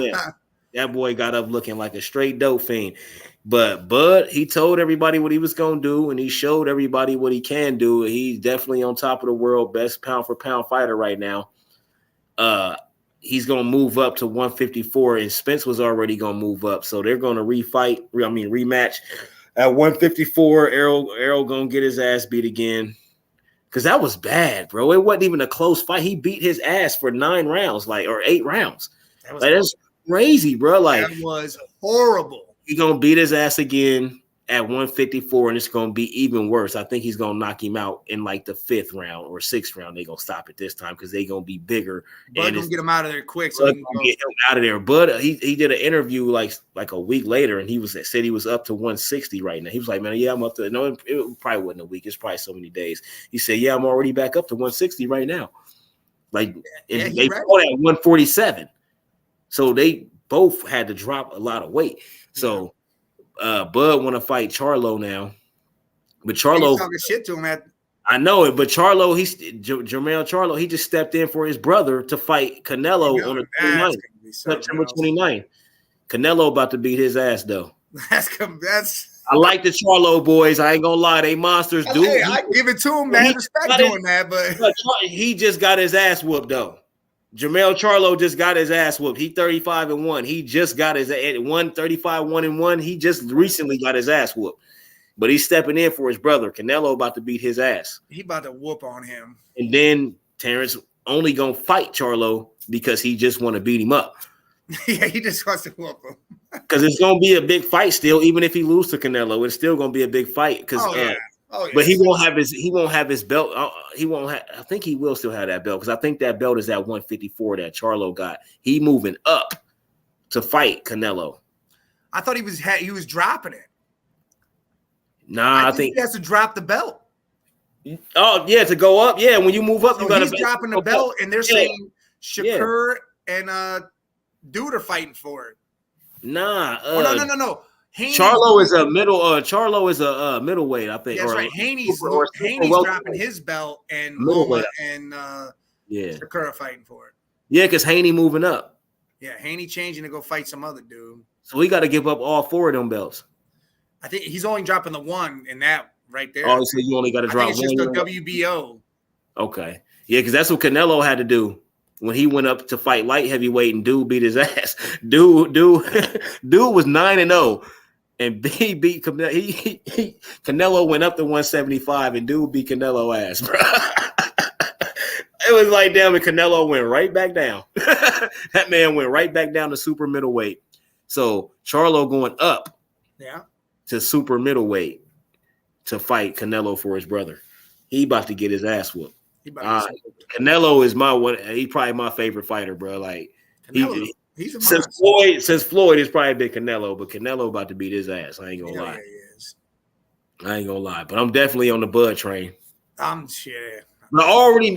Speaker 1: Yeah. That boy got up looking like a straight dope fiend. But Bud, he told everybody what he was going to do, and he showed everybody what he can do. He's definitely on top of the world, best pound-for-pound fighter right now. He's going to move up to 154, and Spence was already going to move up. So they're going to rematch. At 154, Errol going to get his ass beat again. Because that was bad, bro. It wasn't even a close fight. He beat his ass for 9 rounds, or 8 rounds. That's crazy, bro. Like,
Speaker 2: that was horrible.
Speaker 1: He's gonna beat his ass again at 154, and it's gonna be even worse. I think he's gonna knock him out in like the 5th round or 6th round. They're gonna stop it this time because they're gonna be bigger.
Speaker 2: Bud gonna get him out of there quick.
Speaker 1: So he can get him out of there. But he did an interview like a week later, and he said he was up to 160 right now. He was like, man, yeah, I'm up to. No, it probably wasn't a week. It's probably so many days. He said, yeah, I'm already back up to 160 right now. Like, and they fought at 147. So they both had to drop a lot of weight. So Bud want to fight Charlo now, but Charlo
Speaker 2: talking shit to him.
Speaker 1: I know it, but Charlo, Jermell Charlo, he just stepped in for his brother to fight Canelo on the 29th, September 29th. Canelo about to beat his ass though.
Speaker 2: That's.
Speaker 1: I like the Charlo boys. I ain't gonna lie, they monsters, dude.
Speaker 2: Hey, I give it to him, man. Respect doing that, but
Speaker 1: he just got his ass whooped though. Jermell Charlo just got his ass whooped. He 35-1. He just got his 135-1-1. He just recently got his ass whooped. But he's stepping in for his brother. Canelo about to beat his ass.
Speaker 2: He about to whoop on him.
Speaker 1: And then Terrence only gonna fight Charlo because he just want to beat him up.
Speaker 2: Yeah, he just wants to whoop him. Because
Speaker 1: it's gonna be a big fight still, even if he loses to Canelo, it's still gonna be a big fight. Because but he won't have his belt. He won't have. I think he will still have that belt because I think that belt is at 154 that Charlo got. He moving up to fight Canelo.
Speaker 2: I thought he was dropping it.
Speaker 1: Nah, I think
Speaker 2: he has to drop the belt.
Speaker 1: Oh yeah, to go up. Yeah, when you move up,
Speaker 2: so
Speaker 1: you got
Speaker 2: to dropping the belt, and they're saying Shakur and Dude are fighting for it.
Speaker 1: Nah.
Speaker 2: No. Haney,
Speaker 1: Charlo is a middleweight, I think.
Speaker 2: That's right. Haney's dropping his belt, and Loma and Shakur are fighting for it.
Speaker 1: Yeah, because Haney moving up.
Speaker 2: Yeah, Haney changing to go fight some other dude.
Speaker 1: So we got to give up all 4 of them belts.
Speaker 2: I think he's only dropping the one in that right there.
Speaker 1: Oh, so you only got to drop one.
Speaker 2: It's just the WBO.
Speaker 1: Okay. Yeah, because that's what Canelo had to do when he went up to fight light heavyweight and Dude beat his ass. Dude was 9-0. And he beat Canelo went up to 175 and Dude beat Canelo ass, bro. It was like, damn, and Canelo went right back down. That man went right back down to super middleweight. So Charlo going up to super middleweight to fight Canelo for his brother. He about to get his ass whooped. Canelo is he's probably my favorite fighter, bro. Like since Floyd has probably been Canelo, but Canelo about to beat his ass. I ain't gonna lie.
Speaker 2: Yeah, he is.
Speaker 1: I ain't gonna lie, but I'm definitely on the Bud train.
Speaker 2: I'm sure.
Speaker 1: I already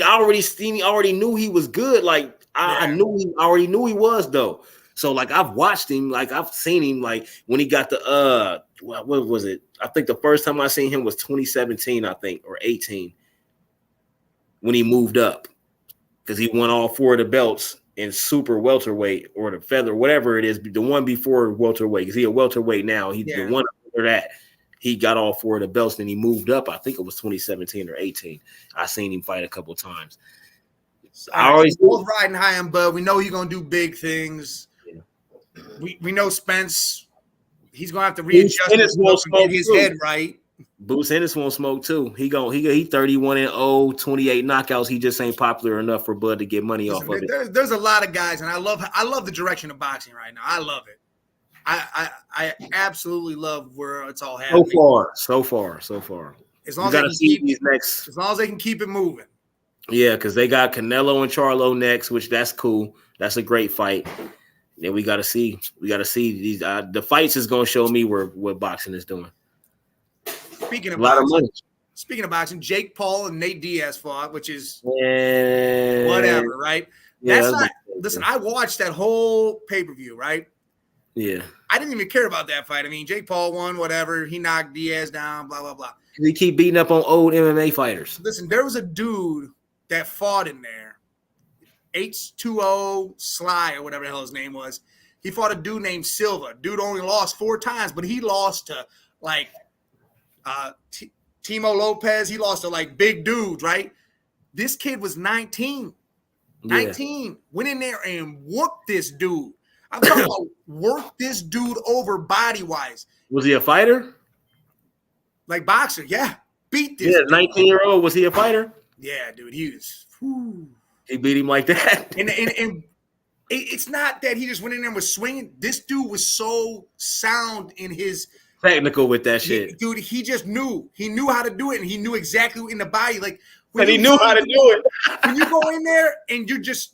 Speaker 1: knew he was good. Like I already knew he was though. So like I've watched him, like I've seen him, like when he got the what was it? I think the first time I seen him was 2017, I think, or 18, when he moved up because he won all 4 of the belts in super welterweight or the feather, whatever it is, the one before welterweight, because he a welterweight now. The one after that, he got all 4 of the belts, then he moved up. I think it was 2017 or 18. I seen him fight a couple times.
Speaker 2: I always both riding high on Bud. We know he's gonna do big things. Yeah. We know Spence. He's gonna have to readjust his head right.
Speaker 1: Bruce Ennis won't smoke too. He 31-0, 28 knockouts. He just ain't popular enough for Bud to get money off of it.
Speaker 2: There's a lot of guys, and I love the direction of boxing right now. I love it. I absolutely love where it's all happening.
Speaker 1: So far.
Speaker 2: As long as they can keep it moving.
Speaker 1: Yeah, because they got Canelo and Charlo next, which that's cool. That's a great fight. Then we got to see. These the fights is going to show me what boxing is doing.
Speaker 2: Speaking of boxing, Jake Paul and Nate Diaz fought, which is whatever, right? Yeah, listen, I watched that whole pay-per-view, right?
Speaker 1: Yeah.
Speaker 2: I didn't even care about that fight. I mean, Jake Paul won, whatever. He knocked Diaz down, blah, blah, blah.
Speaker 1: They keep beating up on old MMA fighters.
Speaker 2: Listen, there was a dude that fought in there, H2O Sly or whatever the hell his name was. He fought a dude named Silva. Dude only lost 4 times, but he lost to like Timo Lopez. He lost to like big dudes, right? This kid was 19. 19. Went in there and whooped this dude. I'm talking about worked this dude over body-wise.
Speaker 1: Was he a fighter?
Speaker 2: Like boxer, yeah. Beat this.
Speaker 1: Yeah, 19-year-old. Was he a fighter?
Speaker 2: Yeah, dude, he was. Whew.
Speaker 1: He beat him like that.
Speaker 2: And it's not that he just went in there and was swinging. This dude was so sound in his
Speaker 1: technical with that shit.
Speaker 2: Dude, he just knew. He knew how to do it, and he knew exactly in the body. Like,
Speaker 1: and he knew how to do it.
Speaker 2: When you go in there and you're just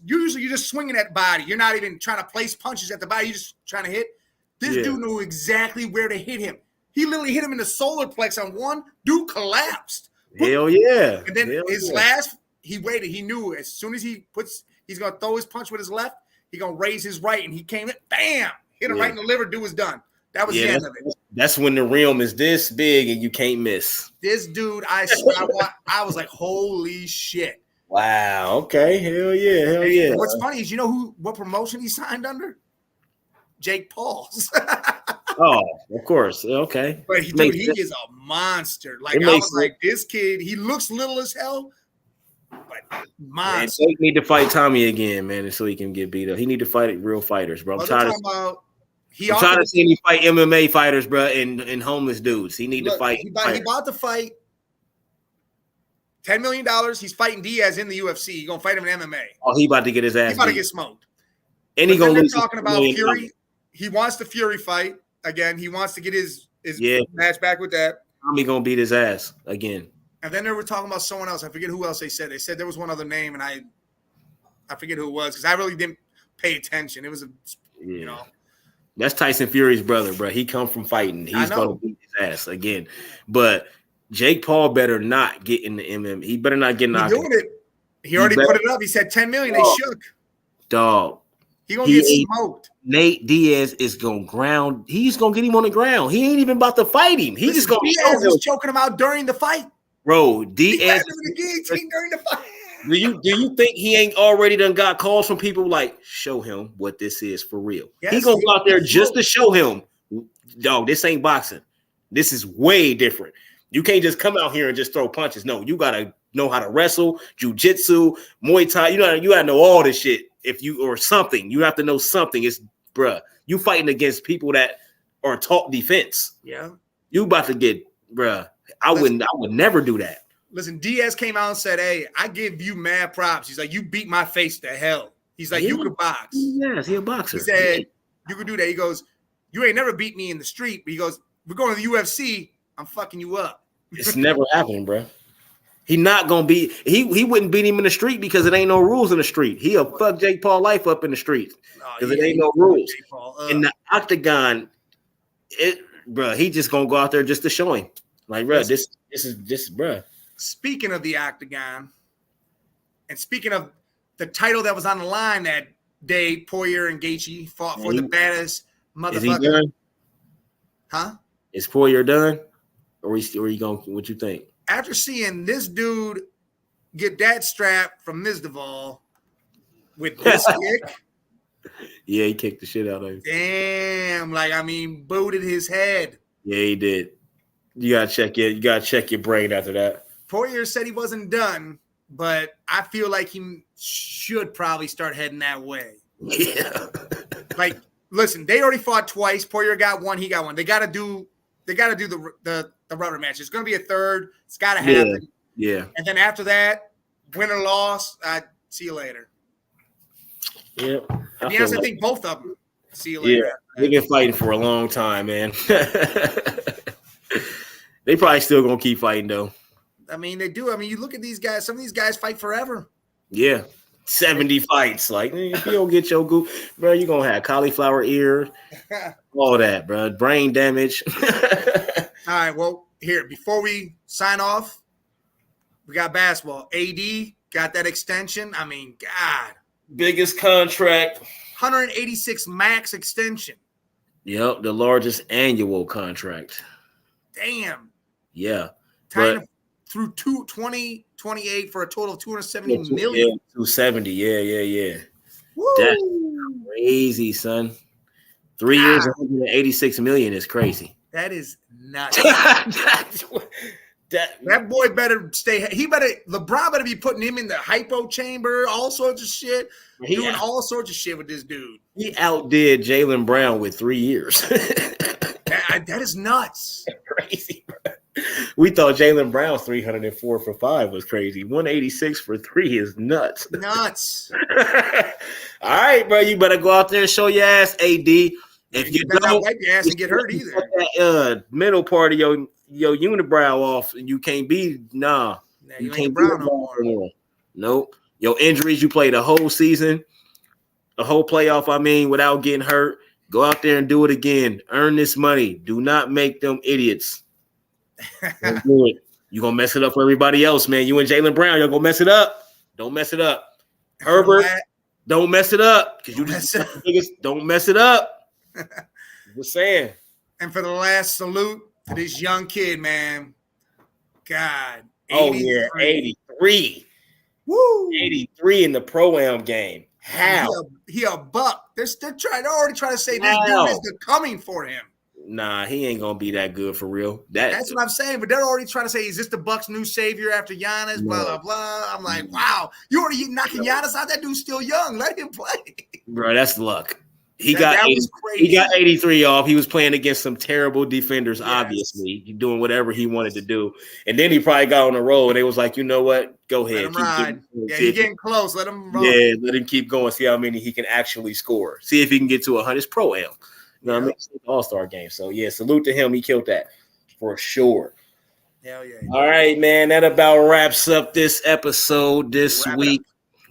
Speaker 2: swinging at body. You're not even trying to place punches at the body. You're just trying to hit. This dude knew exactly where to hit him. He literally hit him in the solar plex on one. Dude collapsed.
Speaker 1: Hell yeah.
Speaker 2: And then last, he waited. He knew as soon as he's going to throw his punch with his left, he's going to raise his right, and he came in, bam, hit him right in the liver. Dude was done. That was the end of it.
Speaker 1: That's when the realm is this big and you can't miss.
Speaker 2: This dude, I swear, I was like, holy shit.
Speaker 1: Wow. Okay. Hell yeah.
Speaker 2: What's funny is, you know what promotion he signed under? Jake Paul's.
Speaker 1: Oh, of course. Okay.
Speaker 2: But he is a monster. Like, I was like, this kid, he looks little as hell, but monster.
Speaker 1: Jake need to fight Tommy again, man, so he can get beat up. He need to fight real fighters, bro. I'm tired of seeing him fight MMA fighters, bro, and homeless dudes. He need to fight.
Speaker 2: He bought to fight $10 million. He's fighting Diaz in the UFC. He's gonna fight him in MMA.
Speaker 1: Oh, he about to get his ass.
Speaker 2: He's about to get smoked.
Speaker 1: And he's gonna lose.
Speaker 2: Talking about Fury. He wants the Fury fight again. He wants to get his match back with that.
Speaker 1: Tommy gonna beat his ass again.
Speaker 2: And then they were talking about someone else. I forget who else they said. They said there was one other name, and I forget who it was because I really didn't pay attention. It was you know.
Speaker 1: That's Tyson Fury's brother, bro. He come from fighting. He's gonna beat his ass again. But Jake Paul better not get in the MMA. He better not get knocked.
Speaker 2: He's doing it. He already put it up. He said 10 million. They shook.
Speaker 1: Dog.
Speaker 2: He gonna get smoked.
Speaker 1: Nate Diaz is gonna ground. He's gonna get him on the ground. He ain't even about to fight him. He's just gonna
Speaker 2: Diaz is choking him out during the fight.
Speaker 1: Bro, Diaz
Speaker 2: during the fight.
Speaker 1: Do you think he ain't already done got calls from people like, show him what this is for real? Yes, he gonna go out there just to show him, dog, this ain't boxing. This is way different. You can't just come out here and just throw punches. No, you gotta know how to wrestle, jiu-jitsu, Muay Thai. You gotta know all this shit. If you or something, you have to know something. It's bruh, you fighting against people that are taught defense.
Speaker 2: Yeah,
Speaker 1: you about to get bruh. I would never do that.
Speaker 2: Listen, Diaz came out and said, "Hey, I give you mad props." He's like, "You beat my face to hell." He's like, "You could box."
Speaker 1: Yes, he's a boxer.
Speaker 2: He said, "You could do that." He goes, "You ain't never beat me in the street." But he goes, "We're going to the UFC. I'm fucking you up."
Speaker 1: It's never happening, bro. He not gonna beat. He wouldn't beat him in the street because it ain't no rules in the street. He'll fuck Jake Paul life up in the street because it ain't no rules. In the octagon, bro, he just gonna go out there just to show him, like, bro, this is, bro.
Speaker 2: Speaking of the octagon, and speaking of the title that was on the line that day, Poirier and Gaethje fought for the baddest motherfucker.
Speaker 1: Is he done?
Speaker 2: Huh?
Speaker 1: Is Poirier done? Or you going? What you think?
Speaker 2: After seeing this dude get that strap from Misdival with this kick.
Speaker 1: Yeah, he kicked the shit out of him.
Speaker 2: Damn, booted his head.
Speaker 1: Yeah, he did. You gotta check your brain after that.
Speaker 2: Poirier said he wasn't done, but I feel like he should probably start heading that way.
Speaker 1: Yeah.
Speaker 2: Listen, they already fought twice. Poirier got one, he got one. They gotta do the rubber match. It's gonna be a third. It's gotta happen.
Speaker 1: Yeah.
Speaker 2: And then after that, win or loss, see you later.
Speaker 1: Yeah.
Speaker 2: To be honest, I think both of them. See you later.
Speaker 1: Yeah, they've been fighting for a long time, man. They probably still gonna keep fighting though.
Speaker 2: I mean, they do. I mean, you look at these guys. Some of these guys fight forever.
Speaker 1: Yeah, 70 fights. Like, if you don't get your goop, bro, you're gonna have cauliflower ear, all that, bro. Brain damage.
Speaker 2: All right. Well, here before we sign off, we got basketball. AD got that extension. I mean, God,
Speaker 1: biggest contract,
Speaker 2: 186 max extension.
Speaker 1: Yep, the largest annual contract.
Speaker 2: Damn.
Speaker 1: Yeah.
Speaker 2: Through 2028 for a total of 270 million.
Speaker 1: Yeah, 270. Yeah.
Speaker 2: Woo.
Speaker 1: That's crazy, son. 3 years, 186 million is crazy.
Speaker 2: That is nuts. That boy better stay. LeBron better be putting him in the hypo chamber, all sorts of shit, doing all sorts of shit with this dude.
Speaker 1: He outdid Jaylen Brown with 3 years.
Speaker 2: That is nuts.
Speaker 1: Crazy, bro. We thought Jaylen Brown's 304 for 5 was crazy. 186 for 3 is nuts.
Speaker 2: Nuts.
Speaker 1: All right, bro. You better go out there and show your ass, AD. If you
Speaker 2: better
Speaker 1: don't
Speaker 2: not wipe your ass and get hurt either.
Speaker 1: That middle part of your unibrow off, you can't be
Speaker 2: you can't Brown no more.
Speaker 1: Nope. Your injuries, you played the whole season, the whole playoff. I mean, without getting hurt. Go out there and do it again. Earn this money. Do not make them idiots. Don't do it. You're going to mess it up for everybody else, man. You and Jaylen Brown, you're going to mess it up. Don't mess it up. Herbert, don't mess it up. Because you just don't mess it up. Just saying.
Speaker 2: And for the last salute to this young kid, man. God.
Speaker 1: 83. Oh, yeah, 83.
Speaker 2: Woo.
Speaker 1: 83 in the Pro-Am game. How?
Speaker 2: He a buck. They're already trying to say this dude is coming for him.
Speaker 1: Nah, he ain't gonna be that good for real.
Speaker 2: That's what I'm saying. But they're already trying to say, is this the Bucks' new savior after Giannis? Blah blah blah. I'm like, wow, you already knocking Giannis out. That dude's still young. Let him play.
Speaker 1: Bro, that's luck. He got 83 off. He was playing against some terrible defenders, obviously. He doing whatever he wanted to do. And then he probably got on a roll and they was like, you know what? Go ahead.
Speaker 2: Let him ride. He's getting close. Let him run.
Speaker 1: Yeah, let him keep going. See how many he can actually score. See if he can get to 100. It's Pro-Am. You know what I mean? It's an all-star game. So, yeah, salute to him. He killed that for sure.
Speaker 2: Hell yeah.
Speaker 1: All right, man. That about wraps up this episode this week.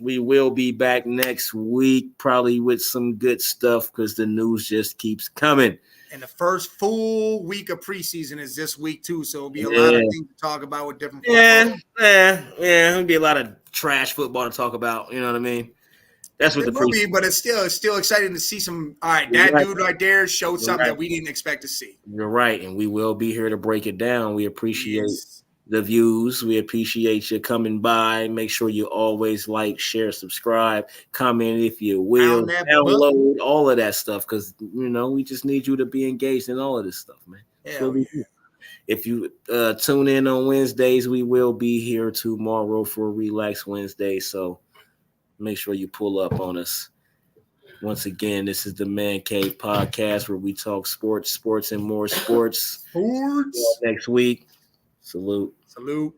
Speaker 1: We will be back next week, probably with some good stuff because the news just keeps coming.
Speaker 2: And the first full week of preseason is this week, too. So it'll be a lot of things to talk about with different football.
Speaker 1: Yeah. It'll be a lot of trash football to talk about. You know what I mean? That's what
Speaker 2: it will be, but it's still exciting to see some. All right, dude right there showed something that we didn't expect to see.
Speaker 1: You're right, and we will be here to break it down. We appreciate the views. We appreciate you coming by. Make sure you always like, share, subscribe, comment if you will, download all of that stuff because we just need you to be engaged in all of this stuff, man. If you tune in on Wednesdays, we will be here tomorrow for Relax Wednesday. So make sure you pull up on us. Once again, this is the Man Cave Podcast where we talk sports, and more sports. Next week. Salute.
Speaker 2: Salute.